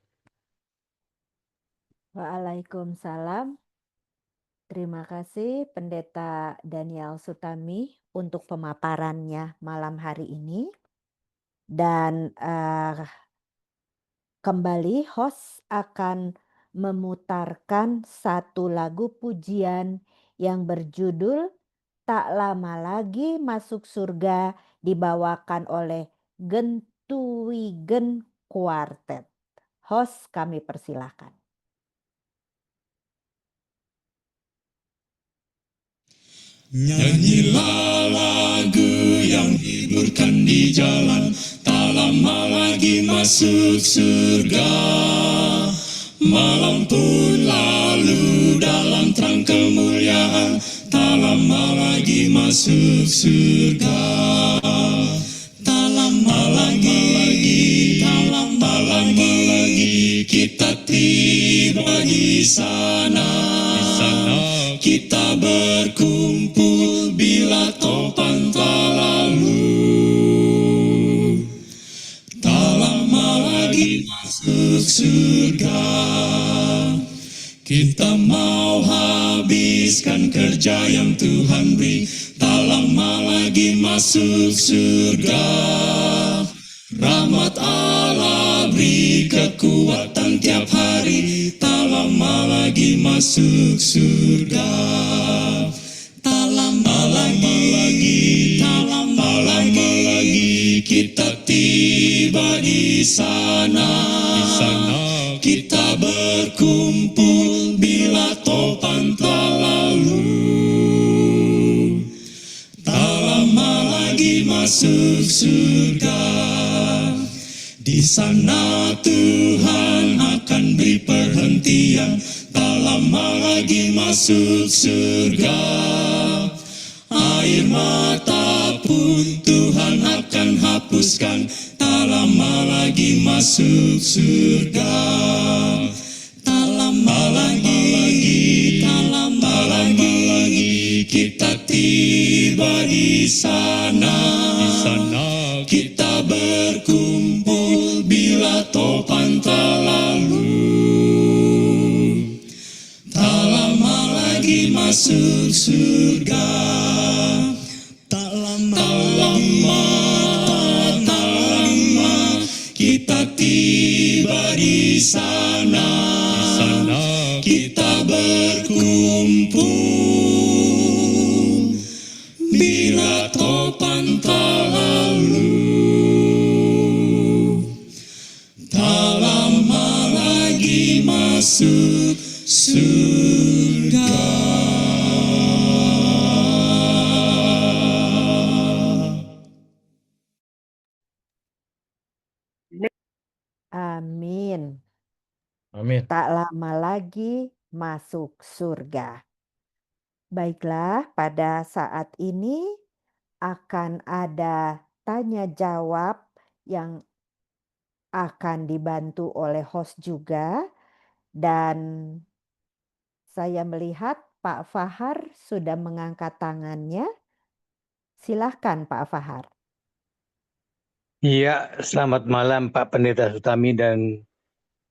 Waalaikumsalam. Terima kasih Pendeta Daniel Sutami untuk pemaparannya malam hari ini. Dan kembali host akan memutarkan satu lagu pujian yang berjudul Tak Lama Lagi Masuk Surga, dibawakan oleh Gentuwigen Quartet. Host kami persilahkan. Nyanyilah lagu yang hiburkan di jalan, tak lama lagi masuk surga. Malam pun lalu dalam terang kemuliaan, tak lama lagi masuk surga. Tak lama lagi, tak lama lagi kita tiba di sana. Kita berkumpul bila topan tak lalu. Tak lama lagi masuk surga. Kita mau habiskan kerja yang Tuhan beri. Tak lama lagi masuk surga. Rahmat Allah beri kekuatan tiap hari, tak lama lagi masuk surga. Tak lama lagi, kita tiba di sana. Kita berkumpul bila topan telah lalu. Tak lama lagi masuk surga. Di sana Tuhan akan beri perhentian. Tak lama lagi masuk surga. Air mata pun Tuhan akan hapuskan. Tak lama lagi masuk surga. Tak lama lagi, kita tiba di sana. Kita berkumpul bila topan telah lalu. Tak lama lagi masuk surga. Tak lama, kita tiba di sana. Kita berkumpul bila topan telah lalu. Tak lama lagi masuk surga. Amin. Amin. Tak lama lagi masuk surga. Baiklah, pada saat ini akan ada tanya jawab yang akan dibantu oleh host juga, dan saya melihat Pak Fahar sudah mengangkat tangannya. Silahkan Pak Fahar. Iya, selamat malam Pak Pendeta Sutami dan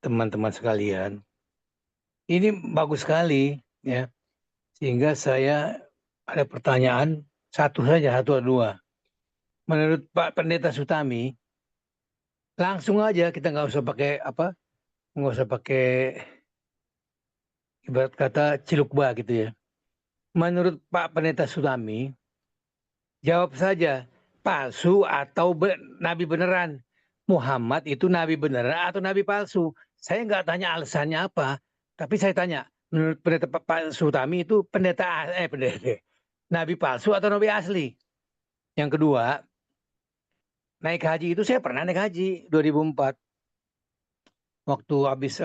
teman-teman sekalian. Ini bagus sekali ya, sehingga saya ada pertanyaan satu saja, satu atau dua. Menurut Pak Pendeta Sutami, langsung aja kita nggak usah pakai apa, nggak usah pakai ibarat kata cilukba gitu ya. Menurut Pak Pendeta Sutami, jawab saja palsu atau nabi beneran. Muhammad itu nabi beneran atau nabi palsu? Saya nggak tanya alasannya apa, tapi saya tanya, menurut pendeta Pak Sutami itu pendeta nabi palsu atau nabi asli? Yang kedua, naik haji itu saya pernah naik haji 2004. Waktu habis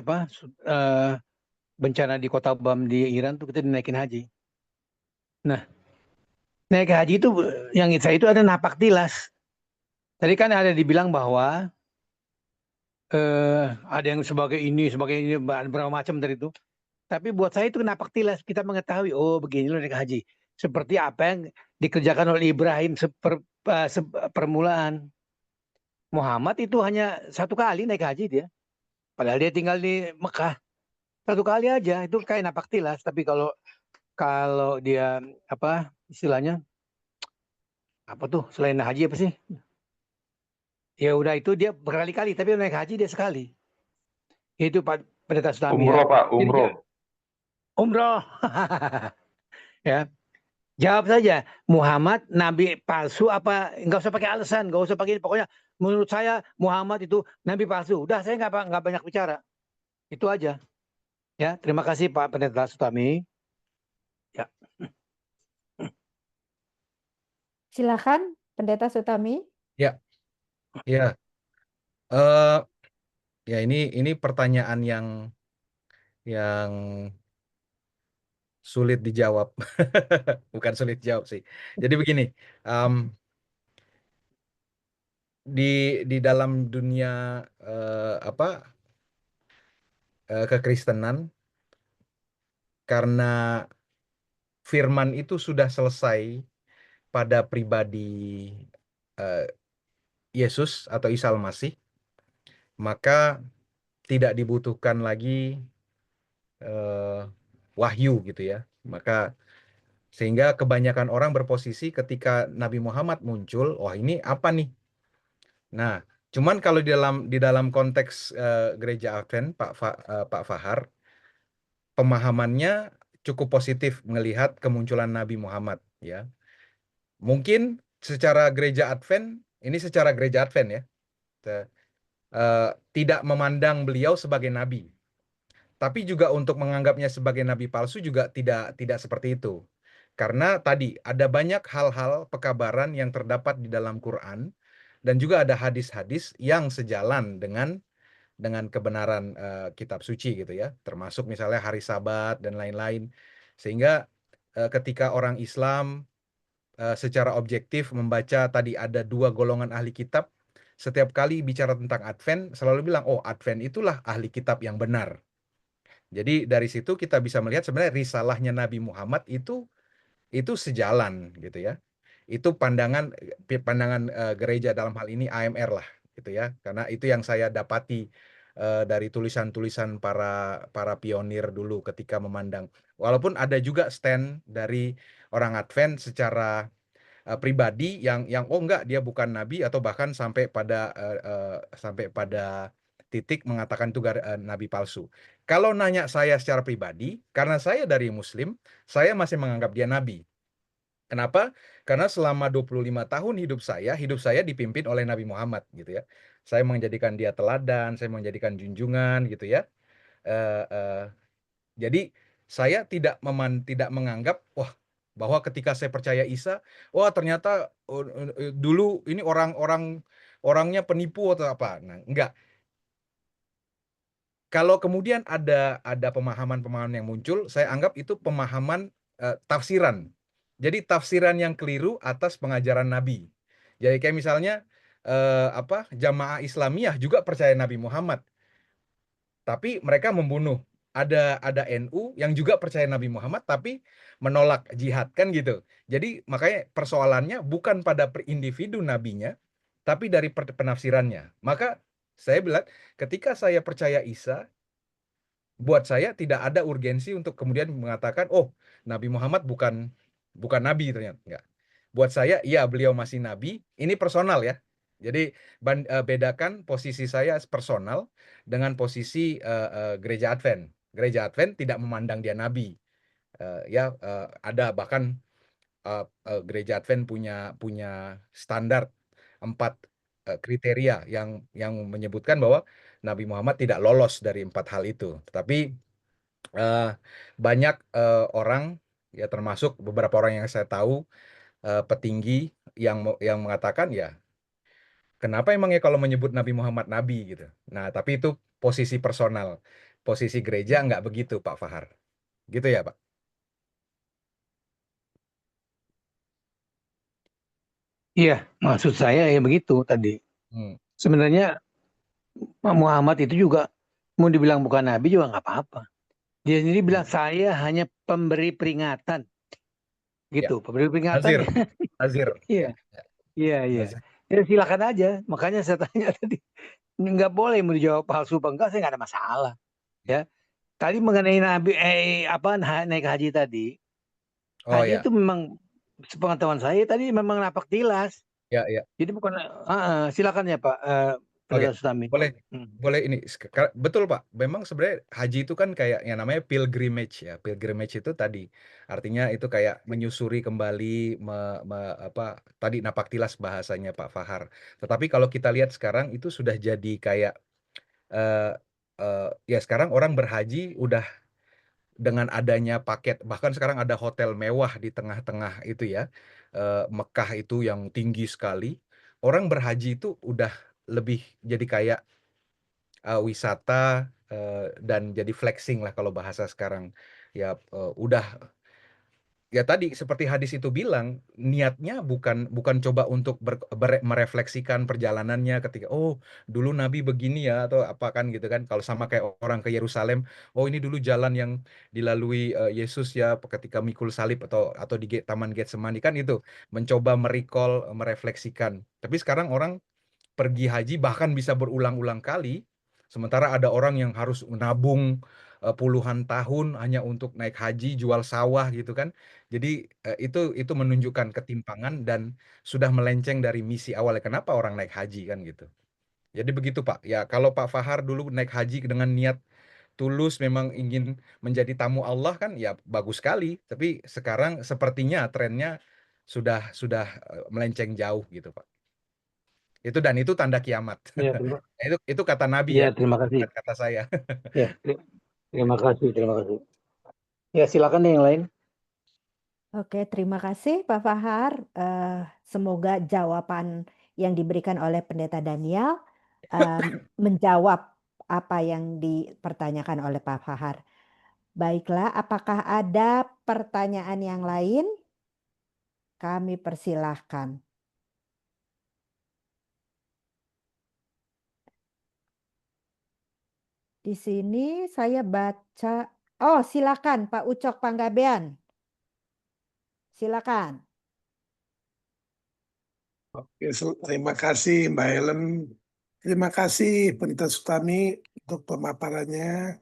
bencana di kota Bam di Iran tuh kita dinaikin haji. Nah, naik haji itu yang saya itu ada napak tilas. Tadi kan ada dibilang bahwa ada yang sebagai ini berapa macam dari itu. Tapi buat saya itu napak tilas, kita mengetahui oh begini loh naik haji. Seperti apa yang dikerjakan oleh Ibrahim permulaan. Muhammad itu hanya satu kali naik haji dia. Padahal dia tinggal di Mekah. Satu kali aja, itu kayak napak tilas. Tapi kalau dia apa istilahnya apa tuh selain haji apa sih? Ya udah itu dia berkali-kali, tapi naik haji dia sekali. Itu Pak Pendeta Sutami. Umroh ya. Pak, umroh. Umroh. Ya. Jawab saja, Muhammad nabi palsu apa? Enggak usah pakai alasan, enggak usah pakai, pokoknya menurut saya Muhammad itu nabi palsu. Udah, saya enggak banyak bicara. Itu aja. Ya, terima kasih Pak Pendeta Sutami. Ya. Silakan Pendeta Sutami. Ya. Ya. Ya ini pertanyaan yang sulit dijawab. Bukan sulit dijawab sih. Jadi begini, di dalam dunia kekristenan, karena firman itu sudah selesai pada pribadi Yesus atau Isa Al-Masih, maka tidak dibutuhkan lagi wahyu gitu ya. Maka sehingga kebanyakan orang berposisi ketika Nabi Muhammad muncul, wah ini apa nih? Nah, Cuman kalau di dalam konteks gereja Advent, Pak Fahar, pemahamannya cukup positif melihat kemunculan Nabi Muhammad, ya. Mungkin secara gereja Advent, ini secara gereja Advent ya, tidak memandang beliau sebagai nabi. Tapi juga untuk menganggapnya sebagai nabi palsu juga tidak seperti itu. Karena tadi ada banyak hal-hal pekabaran yang terdapat di dalam Quran dan juga ada hadis-hadis yang sejalan dengan kebenaran kitab suci gitu ya, termasuk misalnya hari Sabat dan lain-lain. Sehingga ketika orang Islam secara objektif membaca tadi ada dua golongan ahli kitab, setiap kali bicara tentang Advent selalu bilang, oh Advent itulah ahli kitab yang benar. Jadi dari situ kita bisa melihat sebenarnya risalahnya Nabi Muhammad itu sejalan gitu ya. Itu pandangan gereja dalam hal ini AMR lah gitu ya. Karena itu yang saya dapati dari tulisan-tulisan para pionir dulu ketika memandang. Walaupun ada juga stand dari orang Advent secara pribadi yang oh enggak, dia bukan nabi, atau bahkan sampai pada titik mengatakan itu nabi palsu. Kalau nanya saya secara pribadi, karena saya dari Muslim, saya masih menganggap dia nabi. Kenapa? Karena selama 25 tahun hidup saya dipimpin oleh Nabi Muhammad gitu ya. Saya menjadikan dia teladan, saya menjadikan junjungan gitu ya. Eh, eh, jadi saya tidak menganggap bahwa ketika saya percaya Isa, ternyata dulu ini orangnya penipu atau apa. Nah, enggak. Kalau kemudian ada pemahaman-pemahaman yang muncul, saya anggap itu pemahaman tafsiran. Jadi tafsiran yang keliru atas pengajaran Nabi. Jadi kayak misalnya Jamaah Islamiyah juga percaya Nabi Muhammad, tapi mereka membunuh. Ada NU yang juga percaya Nabi Muhammad tapi menolak jihad, kan gitu. Jadi makanya persoalannya bukan pada individu nabinya, tapi dari penafsirannya. Maka saya bilang, ketika saya percaya Isa, buat saya tidak ada urgensi untuk kemudian mengatakan, oh Nabi Muhammad bukan nabi ternyata. Enggak. Buat saya, iya beliau masih nabi. Ini personal ya. Jadi bedakan posisi saya personal dengan posisi gereja Advent. Gereja Advent tidak memandang dia nabi. Ada bahkan gereja Advent punya standar 4 kriteria yang menyebutkan bahwa Nabi Muhammad tidak lolos dari 4 hal itu. Tetapi banyak orang, ya termasuk beberapa orang yang saya tahu, petinggi yang mengatakan, ya kenapa emangnya kalau menyebut Nabi Muhammad nabi gitu. Nah, tapi itu posisi personal. Posisi gereja nggak begitu, Pak Fahar. Gitu ya, Pak? Iya, maksud saya ya begitu tadi. Hmm. Sebenarnya Muhammad itu juga mau dibilang bukan nabi juga nggak apa-apa. Dia sendiri bilang saya hanya pemberi peringatan, gitu. Pemberi peringatan. Nazir. Iya, iya. Nazir. Ya silakan aja. Makanya saya tanya tadi, nggak boleh mau dijawab palsu apa enggak, saya nggak ada masalah. Ya. Tadi mengenai nabi naik haji tadi. Oh Haji ya. itu memang sepengetahuan saya tadi memang napak tilas. Ya. Jadi bukan silakan ya Pak Oke, Profesor Sutami. boleh ini. Betul Pak, memang sebenarnya haji itu kan kayak yang namanya pilgrimage ya. Pilgrimage itu tadi artinya itu kayak menyusuri kembali tadi napak tilas bahasanya Pak Fahar. Tetapi kalau kita lihat sekarang itu sudah jadi kayak ya sekarang orang berhaji udah dengan adanya paket, bahkan sekarang ada hotel mewah di tengah-tengah itu ya. Mekah itu yang tinggi sekali. Orang berhaji itu udah lebih jadi kayak wisata dan jadi flexing lah kalau bahasa sekarang ya. Udah ya tadi seperti hadis itu bilang, niatnya bukan coba untuk merefleksikan perjalanannya ketika dulu Nabi begini ya atau apa, kan gitu kan. Kalau sama kayak orang ke Yerusalem, ini dulu jalan yang dilalui Yesus ya ketika mikul salib atau di Taman Getsemani, kan itu mencoba merecall, merefleksikan. Tapi sekarang orang pergi haji bahkan bisa berulang-ulang kali, sementara ada orang yang harus menabung puluhan tahun hanya untuk naik haji, jual sawah gitu kan. Jadi itu menunjukkan ketimpangan dan sudah melenceng dari misi awalnya kenapa orang naik haji, kan gitu. Jadi begitu Pak. Ya kalau Pak Fahar dulu naik haji dengan niat tulus memang ingin menjadi tamu Allah kan ya bagus sekali. Tapi sekarang sepertinya trennya sudah melenceng jauh gitu Pak. Itu tanda kiamat. Ya, Itu kata Nabi ya, terima kasih. bukan kata saya. Ya, terima kasih, terima kasih. Ya, silakan yang lain. Oke, terima kasih Pak Fahar. Semoga jawaban yang diberikan oleh Pendeta Daniel menjawab apa yang dipertanyakan oleh Pak Fahar. Baiklah, apakah ada pertanyaan yang lain? Kami persilahkan. Di sini saya baca, oh silakan Pak Ucok Panggabean. Silakan. Oke, terima kasih Mbak Helen. Terima kasih Pendeta Sutami untuk pemaparannya.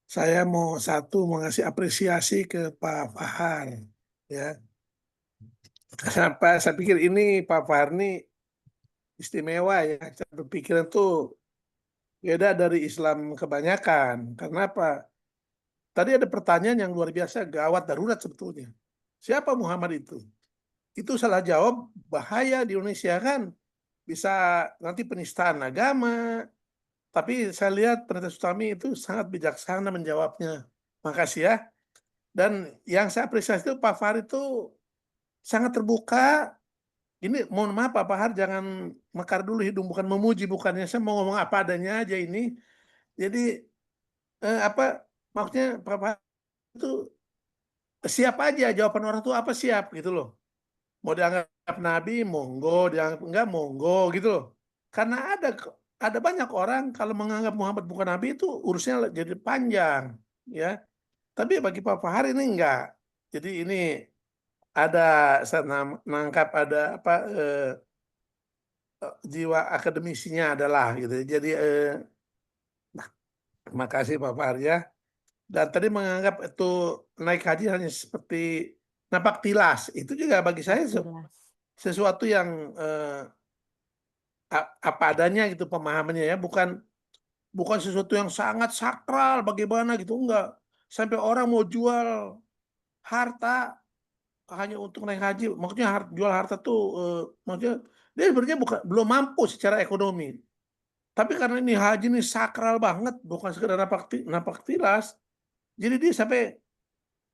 Saya mau ngasih apresiasi ke Pak Fahar. Ya, kenapa? Saya pikir ini Pak Fahar ini istimewa ya. Cara berpikiran tuh beda dari Islam kebanyakan. Karena apa? Tadi ada pertanyaan yang luar biasa, gawat darurat sebetulnya. Siapa Muhammad itu? Itu salah jawab, bahaya di Indonesia kan. Bisa nanti penistaan agama. Tapi saya lihat Pendeta Sutami itu sangat bijaksana menjawabnya. Makasih ya. Dan yang saya apresiasi itu Pak Fahar itu sangat terbuka. Ini mohon maaf Pak Fahar, jangan mekar dulu hidung, bukan memuji, bukannya saya mau ngomong apa adanya aja ini. Jadi maksudnya Pak Fahar itu siap aja, jawaban orang tuh apa siap gitu loh. Mau dianggap nabi monggo, dianggap enggak monggo gitu loh. Karena ada banyak orang kalau menganggap Muhammad bukan nabi itu urusnya jadi panjang ya. Tapi bagi Pak Fahar ini enggak. Jadi ini ada saya nangkap ada jiwa akademisinya adalah gitu. Jadi terima kasih Pak Fahar ya. Dan tadi menganggap itu naik haji hanya seperti napak tilas. Itu juga bagi saya Jelas. sesuatu yang apa adanya gitu pemahamannya ya, bukan sesuatu yang sangat sakral bagaimana gitu, enggak. Sampai orang mau jual harta hanya untuk naik haji. Maksudnya jual harta tuh maksudnya dia sebenarnya belum mampu secara ekonomi. Tapi karena ini haji ini sakral banget, bukan sekedar napak tilas. Jadi dia sampai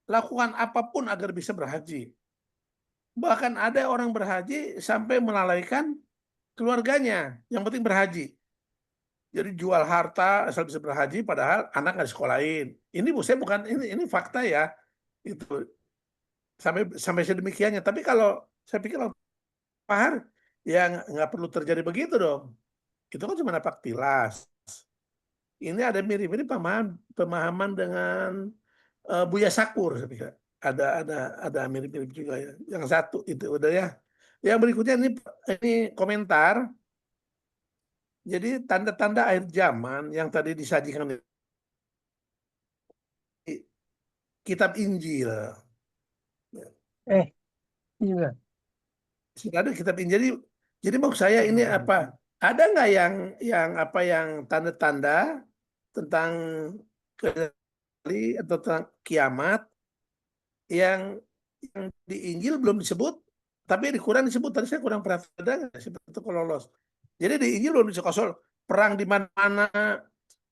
lakukan apapun agar bisa berhaji. Bahkan ada orang berhaji sampai melalaikan keluarganya, yang penting berhaji. Jadi jual harta asal bisa berhaji, padahal anak nggak disekolahin. Ini saya bukan ini fakta ya, itu sampai sedemikiannya. Tapi kalau saya pikir Pak Fahar ya nggak perlu terjadi begitu dong. Itu kan cuma napak tilas. Ini ada mirip-mirip pemahaman dengan Buya Sakur, saya pikir. Ada mirip-mirip juga ya. Yang satu itu udah ya. Yang berikutnya ini komentar. Jadi tanda-tanda akhir zaman yang tadi disajikan di kitab Injil. Iya. Sudah ada kitab Injil. Jadi maksud saya ini apa? Ada nggak yang tanda-tanda tentang atau tentang kiamat yang di Injil belum disebut, tapi di Quran disebut. Tadi saya kurang perhatian seperti itu lolos. Jadi di Injil belum disebut soal perang di mana-mana,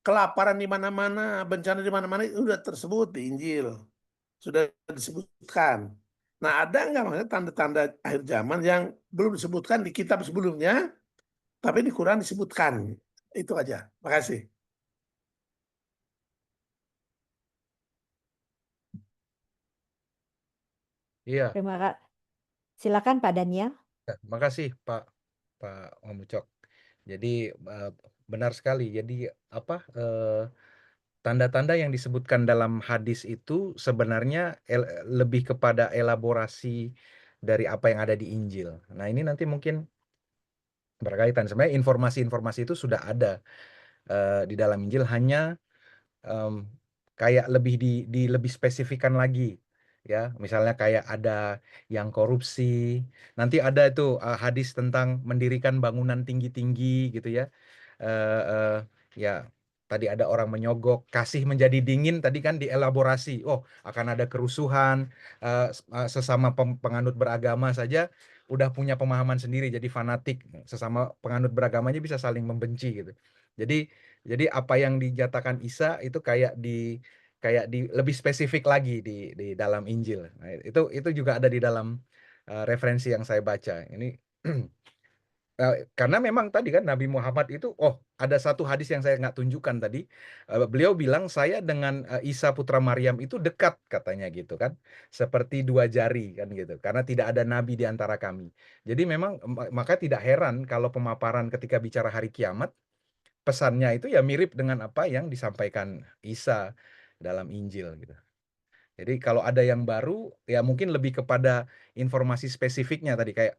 kelaparan di mana-mana, bencana di mana-mana itu sudah tersebut di Injil, sudah disebutkan. Nah, ada nggak maksudnya tanda-tanda akhir zaman yang belum disebutkan di kitab sebelumnya, tapi di Quran disebutkan? Itu aja. Makasih. Iya, Terima kasih. Silakan Pak Daniel. makasih Pak Om Ucok. Jadi benar sekali. Jadi tanda-tanda yang disebutkan dalam hadis itu sebenarnya lebih kepada elaborasi dari apa yang ada di Injil. Nah, ini nanti mungkin berkaitan. Sebenarnya informasi-informasi itu sudah ada di dalam Injil, hanya kayak lebih spesifikan lagi. Ya, misalnya kayak ada yang korupsi. Nanti ada itu hadis tentang mendirikan bangunan tinggi-tinggi gitu ya. Ya tadi ada orang menyogok, kasih menjadi dingin tadi kan dielaborasi. Oh, akan ada kerusuhan, sesama penganut beragama saja udah punya pemahaman sendiri, jadi fanatik. Sesama penganut beragamanya bisa saling membenci gitu. Jadi apa yang dinyatakan Isa itu kayak di lebih spesifik lagi di dalam Injil. Nah, itu juga ada di dalam referensi yang saya baca. Ini karena memang tadi kan Nabi Muhammad itu, ada satu hadis yang saya nggak tunjukkan tadi. Beliau bilang saya dengan Isa putra Maryam itu dekat katanya gitu kan, seperti dua jari kan gitu. Karena tidak ada nabi di antara kami. Jadi memang maka tidak heran kalau pemaparan ketika bicara hari kiamat, pesannya itu ya mirip dengan apa yang disampaikan Isa dalam Injil gitu. Jadi kalau ada yang baru, ya mungkin lebih kepada informasi spesifiknya tadi kayak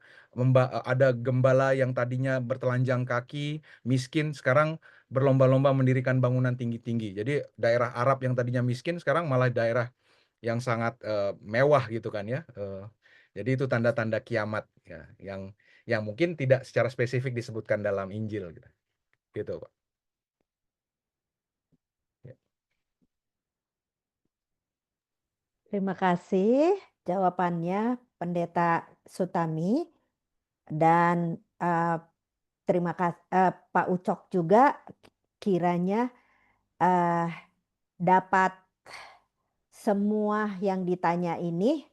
ada gembala yang tadinya bertelanjang kaki, miskin, sekarang berlomba-lomba mendirikan bangunan tinggi-tinggi. Jadi daerah Arab yang tadinya miskin sekarang malah daerah yang sangat mewah gitu kan ya. Jadi itu tanda-tanda kiamat ya, yang mungkin tidak secara spesifik disebutkan dalam Injil gitu. Gitu, Pak. Ya. Terima kasih jawabannya Pendeta Sutami, dan terima kasih Pak Ucok juga, kiranya dapat semua yang ditanya ini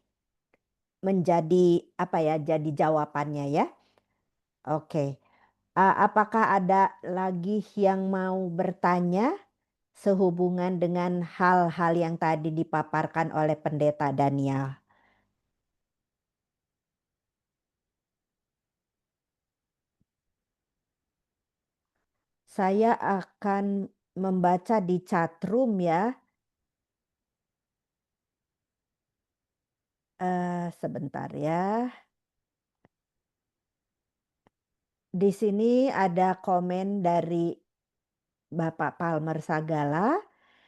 menjadi jadi jawabannya ya. Oke. Apakah ada lagi yang mau bertanya sehubungan dengan hal-hal yang tadi dipaparkan oleh Pendeta Daniel? Saya akan membaca di chatroom ya. Sebentar ya. Di sini ada komen dari Bapak Palmer Sagala.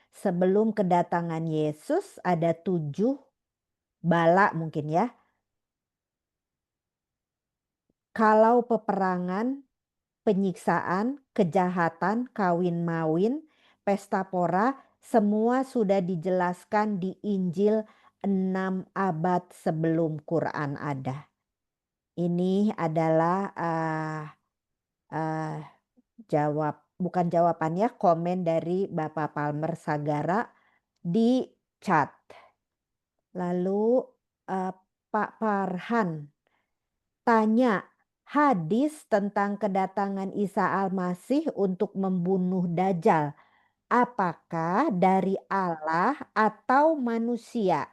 Sebelum kedatangan Yesus ada 7 bala mungkin ya. Kalau peperangan, penyiksaan, kejahatan, kawin-mawin, pesta pora, semua sudah dijelaskan di Injil 6 abad sebelum Quran ada. Ini adalah bukan jawabannya, komen dari Bapak Palmer Sagara di chat. Lalu Pak Farhan tanya, hadis tentang kedatangan Isa Al-Masih untuk membunuh Dajjal, apakah dari Allah atau manusia?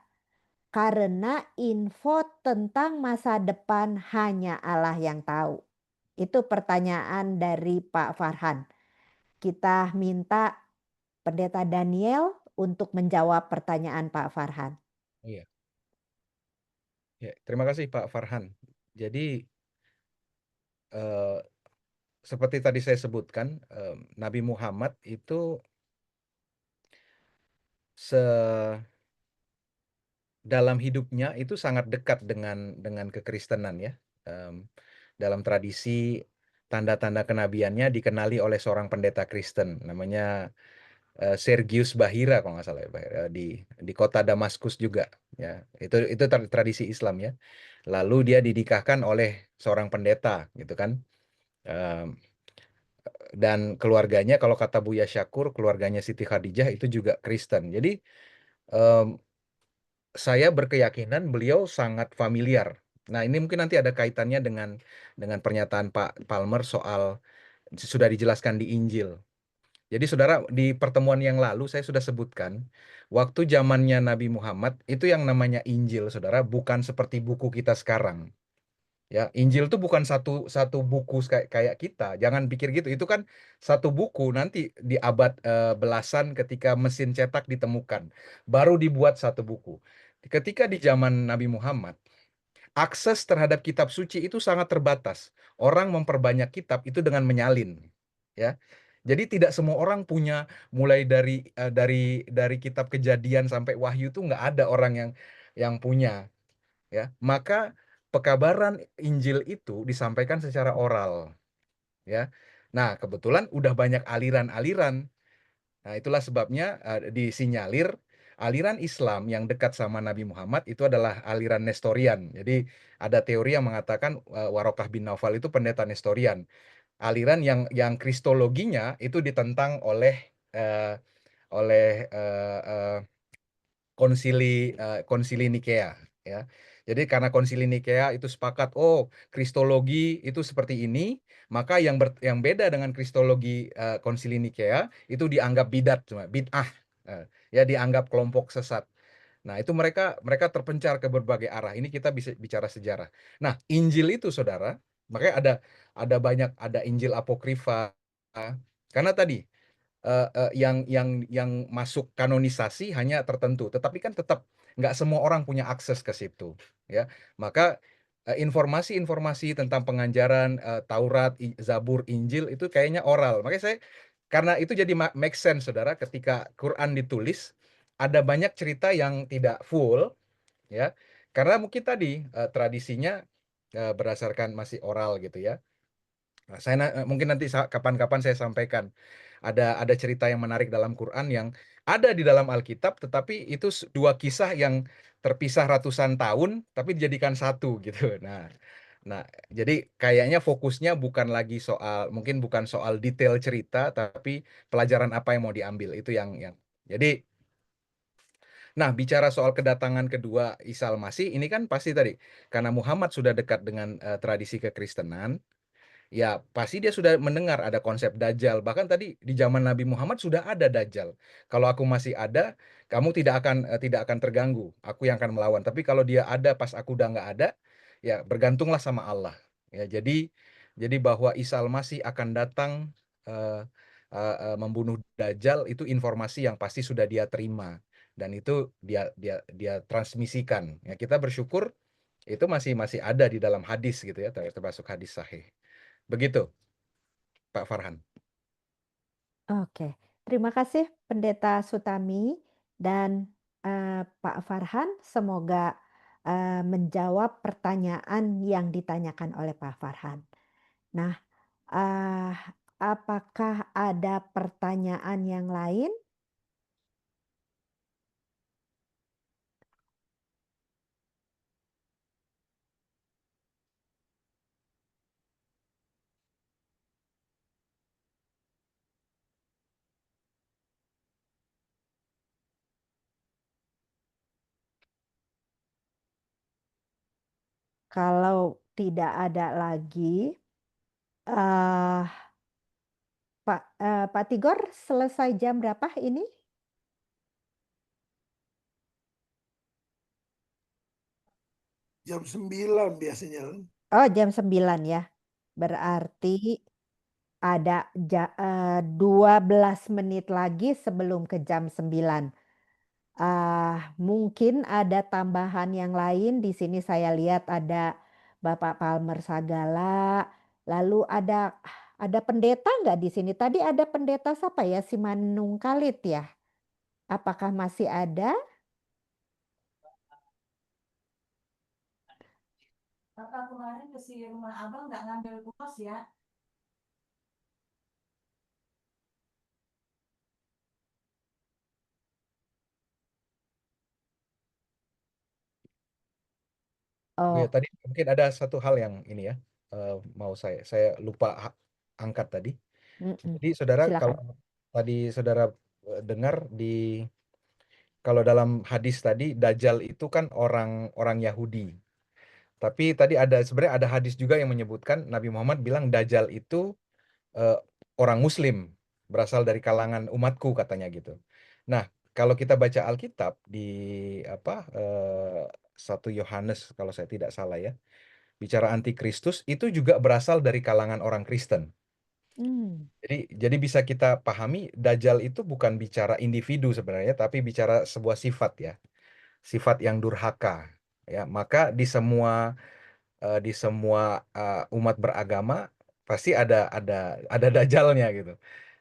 Karena info tentang masa depan hanya Allah yang tahu. Itu pertanyaan dari Pak Farhan. Kita minta Pendeta Daniel untuk menjawab pertanyaan Pak Farhan. Iya. Ya, terima kasih Pak Farhan. Jadi seperti tadi saya sebutkan, Nabi Muhammad itu dalam hidupnya itu sangat dekat dengan kekristenan ya. Dalam tradisi tanda-tanda kenabiannya dikenali oleh seorang pendeta Kristen namanya Sergius Bahira kalau nggak salah ya, Pak, di kota Damaskus juga ya. Itu tradisi Islam ya. Lalu dia didikahkan oleh seorang pendeta gitu kan. Dan keluarganya kalau kata Buya Syakur, keluarganya Siti Khadijah itu juga Kristen. Jadi saya berkeyakinan beliau sangat familiar. Nah, ini mungkin nanti ada kaitannya dengan pernyataan Pak Palmer soal sudah dijelaskan di Injil. Jadi saudara, di pertemuan yang lalu saya sudah sebutkan, waktu zamannya Nabi Muhammad itu yang namanya Injil, saudara, bukan seperti buku kita sekarang. Ya, Injil itu bukan satu buku kayak kita. Jangan pikir gitu. Itu kan satu buku nanti di abad belasan ketika mesin cetak ditemukan, baru dibuat satu buku. Ketika di zaman Nabi Muhammad, akses terhadap kitab suci itu sangat terbatas. Orang memperbanyak kitab itu dengan menyalin, ya. Jadi tidak semua orang punya, mulai dari kitab Kejadian sampai Wahyu itu nggak ada orang yang punya, ya. Maka pekabaran Injil itu disampaikan secara oral, ya. Nah, kebetulan udah banyak aliran-aliran. Nah, itulah sebabnya disinyalir aliran Islam yang dekat sama Nabi Muhammad itu adalah aliran Nestorian. Jadi ada teori yang mengatakan Warokah bin Naufal itu pendeta Nestorian. Aliran yang kristologinya itu ditentang oleh eh, konsili Nikea, ya. Jadi karena konsili Nikea itu sepakat, oh kristologi itu seperti ini, maka yang beda dengan kristologi konsili Nikea itu dianggap bid'ah, ya, dianggap kelompok sesat. Nah, itu mereka terpencar ke berbagai arah. Ini kita bisa bicara sejarah. Nah, Injil itu, saudara, makanya ada Injil apokrifa, karena tadi yang masuk kanonisasi hanya tertentu, tetapi kan tetap nggak semua orang punya akses ke situ, ya. Maka informasi-informasi tentang pengajaran Taurat, Zabur, Injil itu kayaknya oral. Makanya karena itu jadi make sense, saudara, ketika Quran ditulis ada banyak cerita yang tidak full, ya, karena mungkin tadi tradisinya berdasarkan masih oral gitu, ya. Nah, mungkin nanti kapan-kapan saya sampaikan ada cerita yang menarik dalam Quran yang ada di dalam Alkitab, tetapi itu dua kisah yang terpisah ratusan tahun tapi dijadikan satu gitu. Nah, jadi kayaknya fokusnya mungkin bukan soal detail cerita, tapi pelajaran apa yang mau diambil itu yang. Jadi, nah, bicara soal kedatangan kedua Isa Al-Masih ini kan pasti tadi karena Muhammad sudah dekat dengan tradisi kekristenan. Ya, pasti dia sudah mendengar ada konsep Dajjal. Bahkan tadi di zaman Nabi Muhammad sudah ada Dajjal. Kalau aku masih ada, kamu tidak akan terganggu. Aku yang akan melawan. Tapi kalau dia ada pas aku udah nggak ada, ya bergantunglah sama Allah. Ya, jadi bahwa Isa Al-Masih akan datang membunuh Dajjal itu informasi yang pasti sudah dia terima dan itu dia transmisikan. Ya, kita bersyukur itu masih ada di dalam hadis gitu ya, termasuk hadis sahih. Begitu, Pak Farhan. Oke, terima kasih Pendeta Sutami dan Pak Farhan. Semoga menjawab pertanyaan yang ditanyakan oleh Pak Farhan. Nah, apakah ada pertanyaan yang lain? Kalau tidak ada lagi, Pak Tigor selesai jam berapa ini? Jam 9 biasanya. Oh, jam 9 ya. Berarti ada 12 menit lagi sebelum ke jam 9. Mungkin ada tambahan yang lain. Di sini saya lihat ada Bapak Palmer Sagala, lalu ada pendeta nggak di sini? Tadi ada pendeta siapa ya? Simanung Kalit ya? Apakah masih ada? Kakak kemarin ke si rumah abang nggak ngambil kulkas ya? Oh ya, Oh, tadi mungkin ada satu hal yang ini ya, mau saya lupa angkat tadi. Jadi saudara, kalau silakan. tadi saudara dengar kalau dalam hadis tadi Dajjal itu kan orang Yahudi. Tapi tadi sebenarnya ada hadis juga yang menyebutkan Nabi Muhammad bilang Dajjal itu eh, orang Muslim, berasal dari kalangan umatku katanya gitu. Nah, kalau kita baca Alkitab di apa 1 Yohanes kalau saya tidak salah ya, bicara antikristus itu juga berasal dari kalangan orang Kristen. Hmm. Jadi bisa kita pahami Dajjal itu bukan bicara individu sebenarnya, tapi bicara sebuah sifat ya, sifat yang durhaka. Ya, maka di semua umat beragama pasti ada Dajjalnya gitu.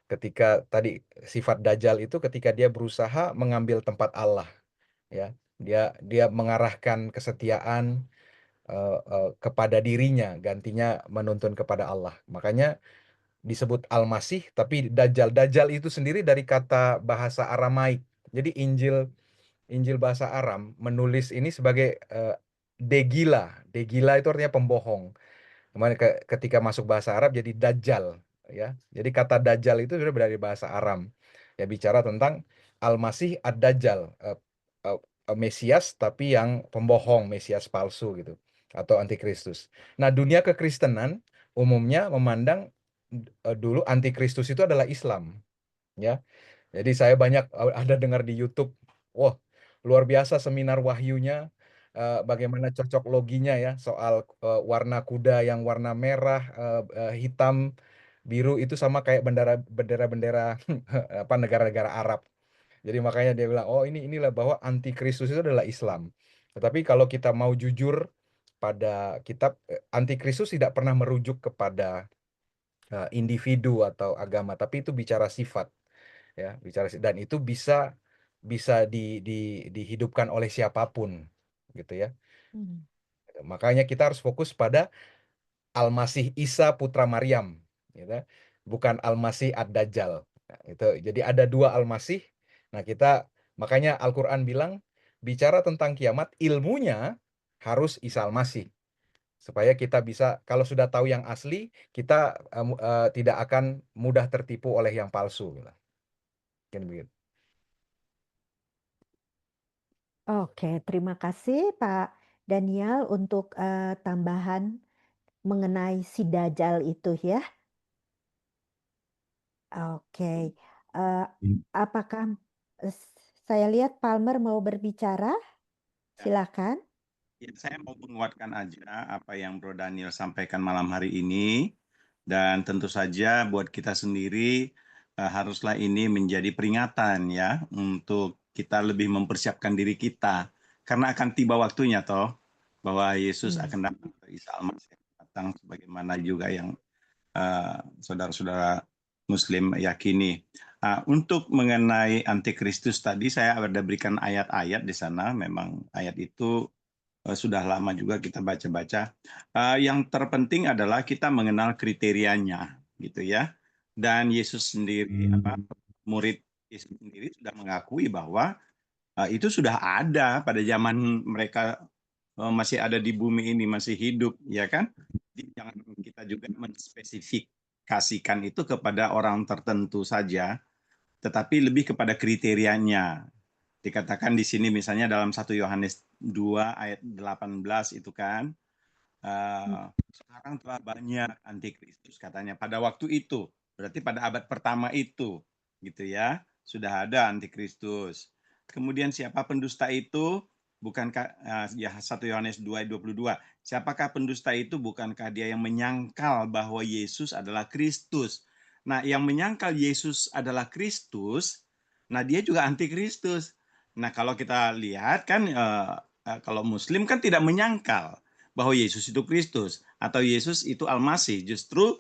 Ketika tadi sifat Dajjal itu ketika dia berusaha mengambil tempat Allah, ya, dia mengarahkan kesetiaan kepada dirinya, gantinya menuntun kepada Allah. Makanya disebut Al-Masih, tapi Dajjal. Dajjal itu sendiri dari kata bahasa Aramaik. Jadi Injil bahasa Aram menulis ini sebagai Degila. Degila itu artinya pembohong. Kemudian ketika masuk bahasa Arab jadi Dajjal, ya. Jadi kata Dajjal itu sudah dari bahasa Aram. Ya, bicara tentang Al-Masih Ad-Dajjal, Mesias tapi yang pembohong, Mesias palsu gitu, atau antikristus. Nah, dunia kekristenan umumnya memandang dulu antikristus itu adalah Islam, ya. Jadi saya banyak ada dengar di YouTube, wah luar biasa seminar wahyunya, bagaimana cocok loginya ya soal warna kuda yang warna merah, hitam, biru itu sama kayak bendera-bendera apa negara-negara Arab. Jadi makanya dia bilang, oh inilah bahwa antikristus itu adalah Islam. Tetapi kalau kita mau jujur pada kitab, antikristus tidak pernah merujuk kepada individu atau agama, tapi itu bicara sifat, ya, dan itu bisa dihidupkan oleh siapapun, gitu ya. Hmm. Makanya kita harus fokus pada Al-Masih Isa putra Maryam, gitu. Bukan Al-Masih Ad-Dajjal. Nah, itu. Jadi ada dua Al-Masih. Nah, makanya Al-Qur'an bilang bicara tentang kiamat ilmunya harus Isa Al-Masih. Supaya kita bisa, kalau sudah tahu yang asli, kita tidak akan mudah tertipu oleh yang palsu, gitu. Mungkin begitu. Oke, terima kasih Pak Daniel untuk tambahan mengenai si Dajjal itu ya. Oke, apakah saya lihat Palmer mau berbicara? Silakan. Ya, saya mau menguatkan aja apa yang Bro Daniel sampaikan malam hari ini. Dan tentu saja buat kita sendiri haruslah ini menjadi peringatan ya untuk kita lebih mempersiapkan diri kita. Karena akan tiba waktunya toh bahwa Yesus akan datang, Isa Al-Masih datang sebagaimana juga yang saudara-saudara Muslim yakini. Untuk mengenai antikristus tadi saya ada berikan ayat-ayat di sana. Memang ayat itu sudah lama juga kita baca-baca. Yang terpenting adalah kita mengenal kriterianya, gitu ya. Dan Yesus sendiri, murid Yesus sendiri sudah mengakui bahwa itu sudah ada pada zaman mereka masih ada di bumi ini, masih hidup, ya kan? Jadi jangan kita juga menspesifikasikan itu kepada orang tertentu saja, tetapi lebih kepada kriterianya. Dikatakan di sini misalnya dalam 1 Yohanes 2 ayat 18 itu kan, sekarang telah banyak antikristus katanya pada waktu itu, berarti pada abad pertama itu, gitu ya, sudah ada antikristus. Kemudian siapa pendusta itu? Bukankah ya 1 Yohanes 2 ayat 22, siapakah pendusta itu? Bukankah dia yang menyangkal bahwa Yesus adalah Kristus? Nah, yang menyangkal Yesus adalah Kristus, nah dia juga antikristus. Nah, kalau kita lihat kan kalau Muslim kan tidak menyangkal bahwa Yesus itu Kristus atau Yesus itu Al-Masih. Justru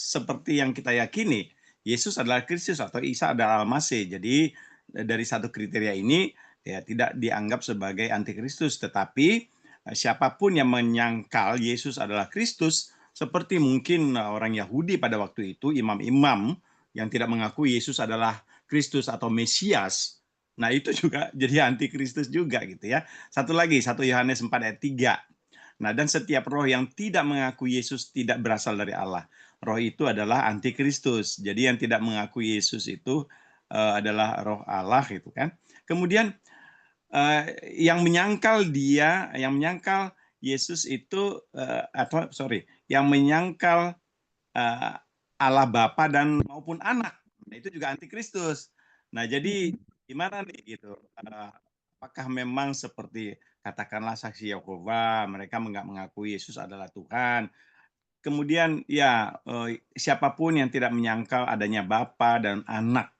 seperti yang kita yakini, Yesus adalah Kristus atau Isa adalah Al-Masih. Jadi dari satu kriteria ini ya tidak dianggap sebagai antikristus, tetapi siapapun yang menyangkal Yesus adalah Kristus, seperti mungkin orang Yahudi pada waktu itu, imam-imam yang tidak mengakui Yesus adalah Kristus atau Mesias. Nah, itu juga jadi antikristus juga gitu ya. Satu lagi, 1 Yohanes 4 ayat 3. Nah, dan setiap roh yang tidak mengaku Yesus tidak berasal dari Allah. Roh itu adalah antikristus. Jadi yang tidak mengaku Yesus itu adalah roh Allah gitu kan. Kemudian yang menyangkal Yesus itu yang menyangkal Allah Bapa dan maupun anak. Nah, itu juga antikristus. Nah, jadi gimana nih gitu? Apakah memang seperti katakanlah saksi Yehova, mereka nggak mengakui Yesus adalah Tuhan. Kemudian ya siapapun yang tidak menyangkal adanya Bapa dan anak.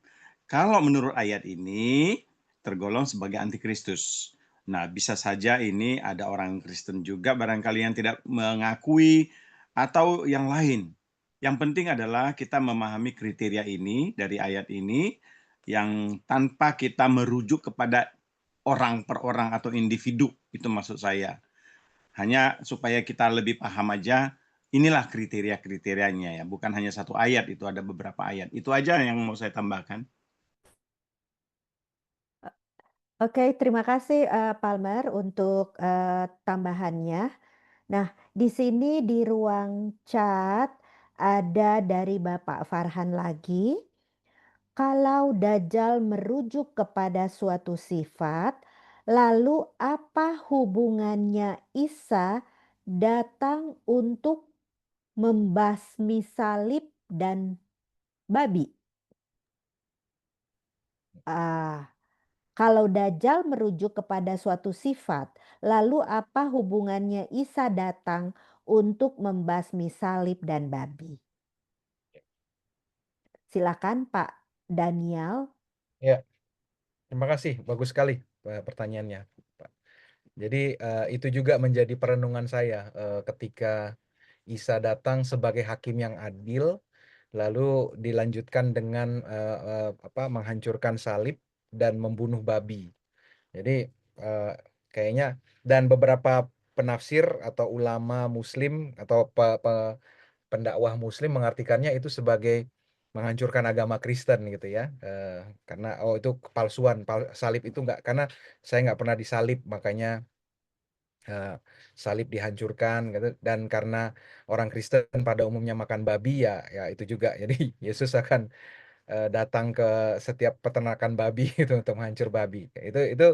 Kalau menurut ayat ini tergolong sebagai antikristus. Nah, bisa saja ini ada orang Kristen juga barangkali yang tidak mengakui atau yang lain. Yang penting adalah kita memahami kriteria ini dari ayat ini yang tanpa kita merujuk kepada orang per orang atau individu, itu maksud saya. Hanya supaya kita lebih paham aja inilah kriteria-kriterianya ya, bukan hanya satu ayat, itu ada beberapa ayat. Itu aja yang mau saya tambahkan. Oke, terima kasih Palmer untuk tambahannya. Nah, di sini di ruang chat ada dari Bapak Farhan lagi. Kalau Dajjal merujuk kepada suatu sifat, lalu apa hubungannya Isa datang untuk membasmi salib dan babi? Kalau Dajjal merujuk kepada suatu sifat, lalu apa hubungannya Isa datang untuk membasmi salib dan babi? Silakan Pak Daniel. Ya, terima kasih. Bagus sekali pertanyaannya, Pak. Jadi itu juga menjadi perenungan saya ketika Isa datang sebagai hakim yang adil, lalu dilanjutkan dengan menghancurkan salib dan membunuh babi. Jadi kayaknya, dan beberapa penafsir atau ulama Muslim atau pendakwah Muslim mengartikannya itu sebagai menghancurkan agama Kristen gitu ya, karena itu kepalsuan, salib itu enggak, karena saya nggak pernah disalib, makanya salib dihancurkan gitu. Dan karena orang Kristen pada umumnya makan babi ya itu juga, jadi Yesus akan datang ke setiap peternakan babi itu untuk menghancur babi itu.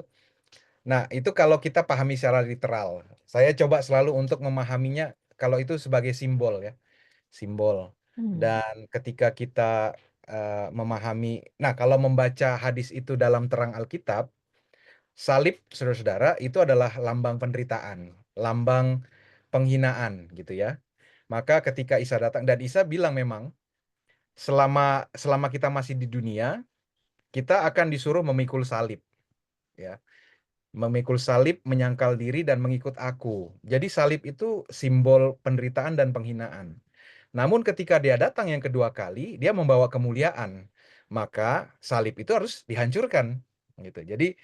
Nah, itu kalau kita pahami secara literal. Saya coba selalu untuk memahaminya kalau itu sebagai simbol ya, simbol. Dan ketika kita memahami, nah kalau membaca hadis itu dalam terang Alkitab, salib, saudara-saudara, itu adalah lambang penderitaan, lambang penghinaan gitu ya. Maka ketika Isa datang, dan Isa bilang memang selama kita masih di dunia, kita akan disuruh memikul salib, ya. Memikul salib, menyangkal diri, dan mengikut aku. Jadi salib itu simbol penderitaan dan penghinaan. Namun ketika dia datang yang kedua kali, dia membawa kemuliaan. Maka salib itu harus dihancurkan. Gitu. Jadi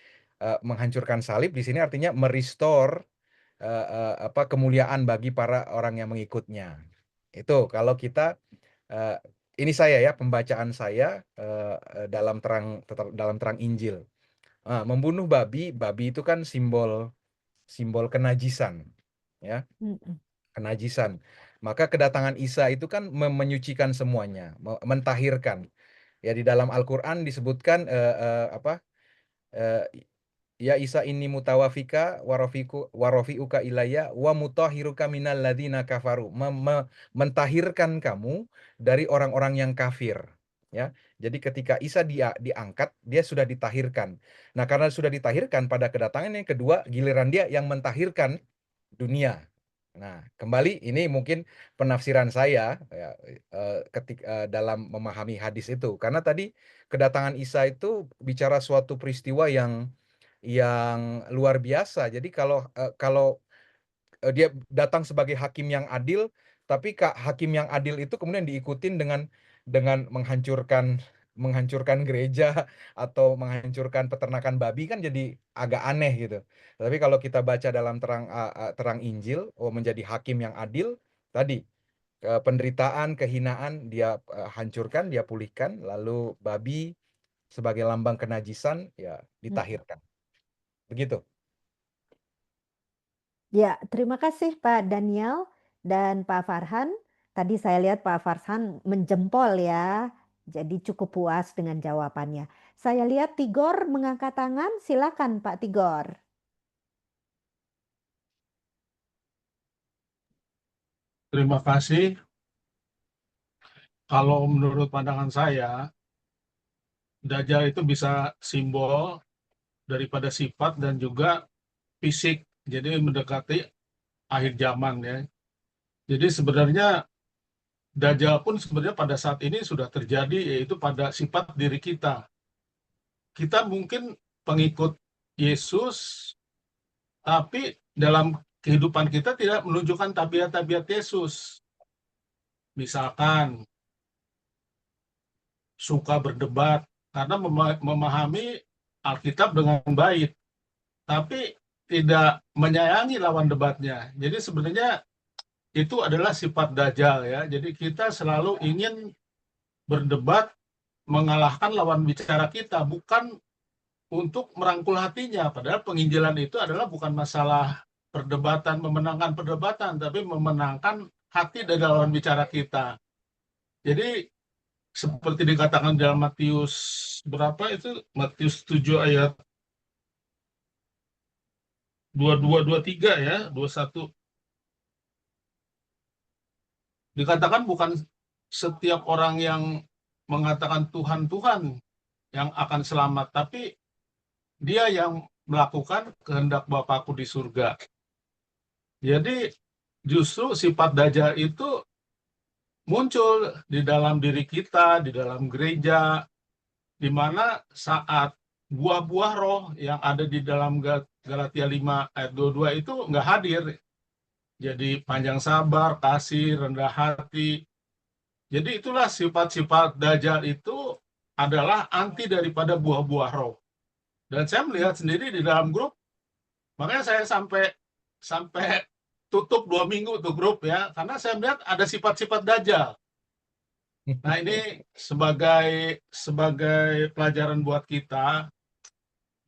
menghancurkan salib di sini artinya merestore kemuliaan bagi para orang yang mengikutnya. Itu kalau kita ini saya ya, pembacaan saya dalam terang Injil. Membunuh babi itu kan simbol kenajisan, ya, kenajisan. Maka kedatangan Isa itu kan menyucikan semuanya, mentahirkan. Ya, di dalam Al-Quran disebutkan ya Isa inni mutawafika warofiuka ilayya wa mutahhiruka minal ladzina kafaru, mentahirkan kamu dari orang-orang yang kafir. Ya, jadi ketika Isa diangkat, dia sudah ditahirkan. Nah, karena sudah ditahirkan, pada kedatangan yang kedua, giliran dia yang mentahirkan dunia. Nah, kembali ini mungkin penafsiran saya ya, ketika dalam memahami hadis itu, karena tadi kedatangan Isa itu bicara suatu peristiwa yang luar biasa. Jadi kalau dia datang sebagai hakim yang adil, tapi hakim yang adil itu kemudian diikutin dengan menghancurkan gereja atau menghancurkan peternakan babi, kan jadi agak aneh gitu. Tapi kalau kita baca dalam terang Injil, menjadi hakim yang adil tadi, penderitaan, kehinaan dia hancurkan, dia pulihkan, lalu babi sebagai lambang kenajisan ya ditahirkan. Begitu. Ya, terima kasih Pak Daniel dan Pak Farhan. Tadi saya lihat Pak Farhan menjempol ya, jadi cukup puas dengan jawabannya. Saya lihat Tigor mengangkat tangan, silakan Pak Tigor. Terima kasih. Kalau menurut pandangan saya, Dajjal itu bisa simbol daripada sifat dan juga fisik. Jadi mendekati akhir zaman ya. Jadi sebenarnya Dajjal pun sebenarnya pada saat ini sudah terjadi, yaitu pada sifat diri kita. Kita mungkin pengikut Yesus, tapi dalam kehidupan kita tidak menunjukkan tabiat-tabiat Yesus. Misalkan suka berdebat karena memahami Alkitab dengan baik, tapi tidak menyayangi lawan debatnya. Jadi sebenarnya itu adalah sifat dajjal ya. Jadi kita selalu ingin berdebat mengalahkan lawan bicara kita, bukan untuk merangkul hatinya. Padahal penginjilan itu adalah bukan masalah perdebatan, memenangkan perdebatan, tapi memenangkan hati dari lawan bicara kita. Jadi seperti dikatakan dalam Matius berapa itu? Matius 7 ayat 22, 23 ya, 21. Dikatakan bukan setiap orang yang mengatakan Tuhan, Tuhan yang akan selamat, tapi dia yang melakukan kehendak Bapakku di surga. Jadi justru sifat dajjal itu muncul di dalam diri kita, di dalam gereja, di mana saat buah-buah roh yang ada di dalam Galatia 5 ayat 22 itu nggak hadir. Jadi panjang sabar, kasih, rendah hati. Jadi itulah sifat-sifat dajjal itu adalah anti daripada buah-buah roh. Dan saya melihat sendiri di dalam grup, makanya saya sampai tutup 2 minggu tuh grup ya, karena saya melihat ada sifat-sifat dajjal. Nah ini sebagai pelajaran buat kita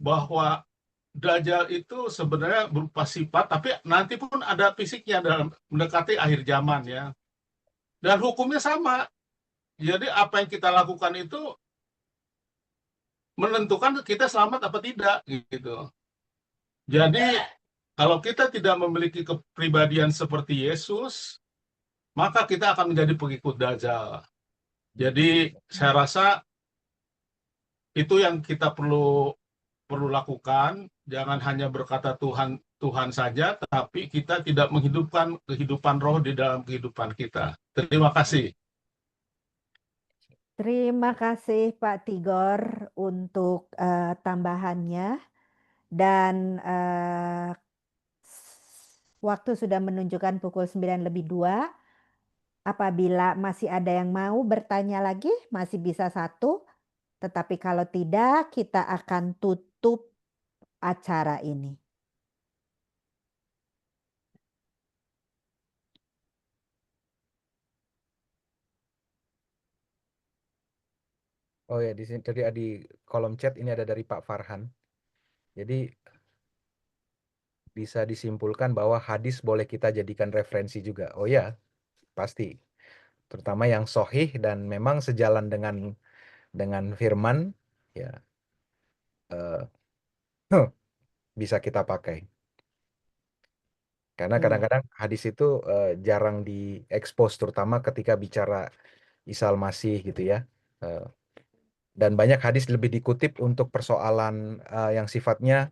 bahwa dajjal itu sebenarnya berupa sifat, tapi nanti pun ada fisiknya dalam mendekati akhir zaman ya. Dan hukumnya sama. Jadi apa yang kita lakukan itu menentukan kita selamat apa tidak gitu. Jadi kalau kita tidak memiliki kepribadian seperti Yesus, maka kita akan menjadi pengikut dajjal. Jadi saya rasa itu yang kita perlu lakukan. Jangan hanya berkata Tuhan Tuhan saja, tapi kita tidak menghidupkan kehidupan roh di dalam kehidupan kita. Terima kasih. Terima kasih Pak Tigor untuk tambahannya, dan waktu sudah menunjukkan pukul 9:02. Apabila masih ada yang mau bertanya lagi, masih bisa 1. Tetapi kalau tidak, kita akan tutup acara ini. Oh ya, di sini tadi di kolom chat ini ada dari Pak Farhan. Jadi bisa disimpulkan bahwa hadis boleh kita jadikan referensi juga. Oh ya, pasti. Terutama yang sahih dan memang sejalan dengan firman, ya bisa kita pakai. Karena Iya. kadang-kadang hadis itu jarang diekspos, terutama ketika bicara Isa Al-Masih gitu ya. Dan banyak hadis lebih dikutip untuk persoalan yang sifatnya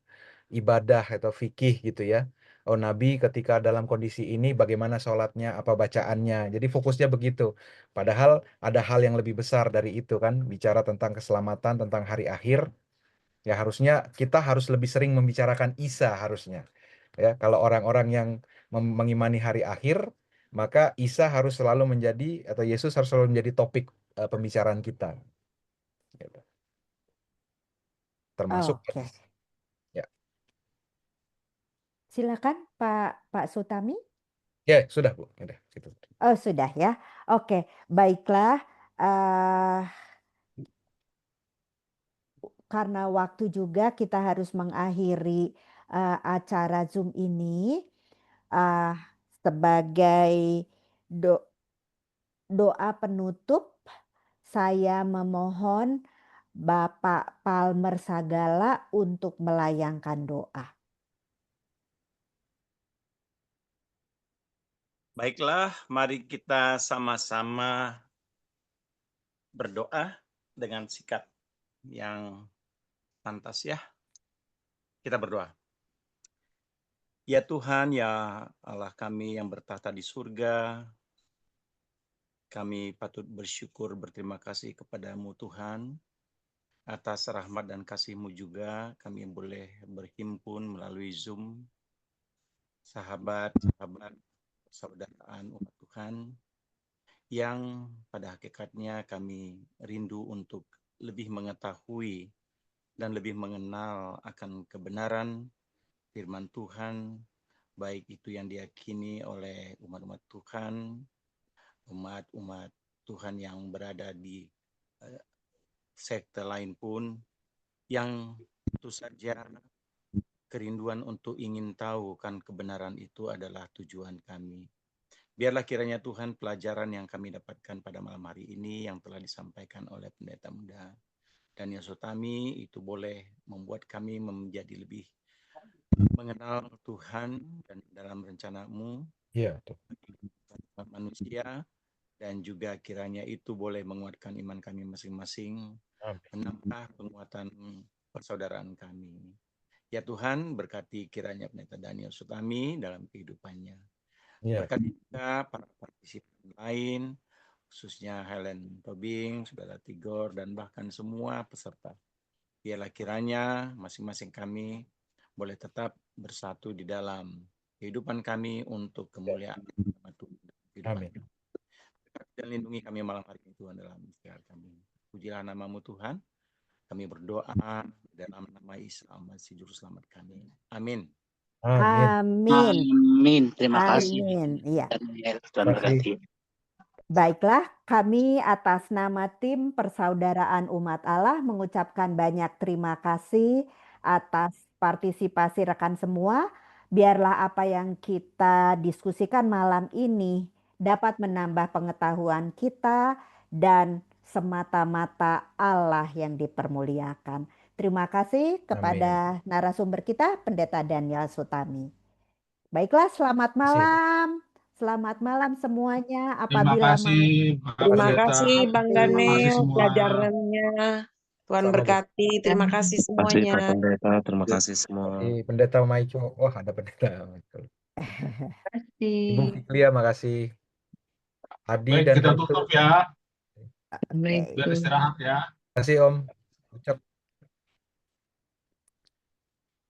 ibadah atau fikih gitu ya. Oh, Nabi ketika dalam kondisi ini bagaimana sholatnya, apa bacaannya. Jadi fokusnya begitu. Padahal ada hal yang lebih besar dari itu kan, bicara tentang keselamatan, tentang hari akhir. Ya harusnya kita harus lebih sering membicarakan Isa harusnya. Ya, kalau orang-orang yang mengimani hari akhir, maka Isa harus selalu menjadi, atau Yesus harus selalu menjadi topik pembicaraan kita. Gitu. Termasuk Oke. ya. Silakan Pak Sutami. Ya, sudah Bu. Udah, gitu. Oh, sudah ya. Oke, baiklah. Karena waktu juga kita harus mengakhiri acara Zoom ini. Sebagai doa penutup, saya memohon Bapak Palmer Sagala untuk melayangkan doa. Baiklah, mari kita sama-sama berdoa dengan sikap yang pantas ya. Kita berdoa. Ya Tuhan, ya Allah kami yang bertahta di surga, kami patut bersyukur, berterima kasih kepadamu Tuhan, atas rahmat dan kasih-Mu juga kami boleh berhimpun melalui Zoom, sahabat-sahabat persaudaraan umat Tuhan, yang pada hakikatnya kami rindu untuk lebih mengetahui dan lebih mengenal akan kebenaran firman Tuhan baik itu yang diyakini oleh umat-umat Tuhan, umat-umat Tuhan yang berada di sekte lain pun, yang tentu saja kerinduan untuk ingin tahu kan kebenaran itu adalah tujuan kami. Biarlah kiranya Tuhan pelajaran yang kami dapatkan pada malam hari ini yang telah disampaikan oleh pendeta muda Daniel Sutami itu boleh membuat kami menjadi lebih mengenal Tuhan dan dalam rencana-Mu Iya, tuh. manusia, dan juga kiranya itu boleh menguatkan iman kami masing-masing, Amin. menambah penguatan persaudaraan kami. Ya Tuhan, berkati kiranya pendeta Daniel Sutami dalam kehidupannya. Iya. Berkati juga para partisipan lain, khususnya Helen Tobing, Saudara Tigor, dan bahkan semua peserta. Biarlah kiranya masing-masing kami boleh tetap bersatu di dalam kehidupan kami untuk kemuliaan nama Tuhan dalam kehidupan Amin. kami. Dan lindungi kami malam hari ini Tuhan dalam istirahat kami. Pujilah nama-Mu Tuhan. Kami berdoa dalam nama Isa Al-Masih Juru Selamat kami. Amin. Amin. Amin. Amin. Terima kasih. Amin. Iya. Daniel, Tuhan Terima berkati. Baiklah, kami atas nama tim Persaudaraan Umat Allah mengucapkan banyak terima kasih atas partisipasi rekan semua. Biarlah apa yang kita diskusikan malam ini dapat menambah pengetahuan kita dan semata-mata Allah yang dipermuliakan. Terima kasih kepada narasumber kita, Pendeta Daniel Sutami. Baiklah, selamat malam. Selamat malam semuanya. Terima Apabila kasih, Pak Terima Pendeta. kasih Bang Terima kasih Daniel semua. pelajarannya. Tuhan Sama berkati. Terima kasih Terima kasih Pak semuanya. Pendeta, terima kasih semua. Pendeta Maiko. Wah, ada pendeta Michael. Ibu Fiklia, makasih. Adi Baik, dan kita Roger. tutup ya. Oke. Biar istirahat ya. Terima kasih Om. Ucap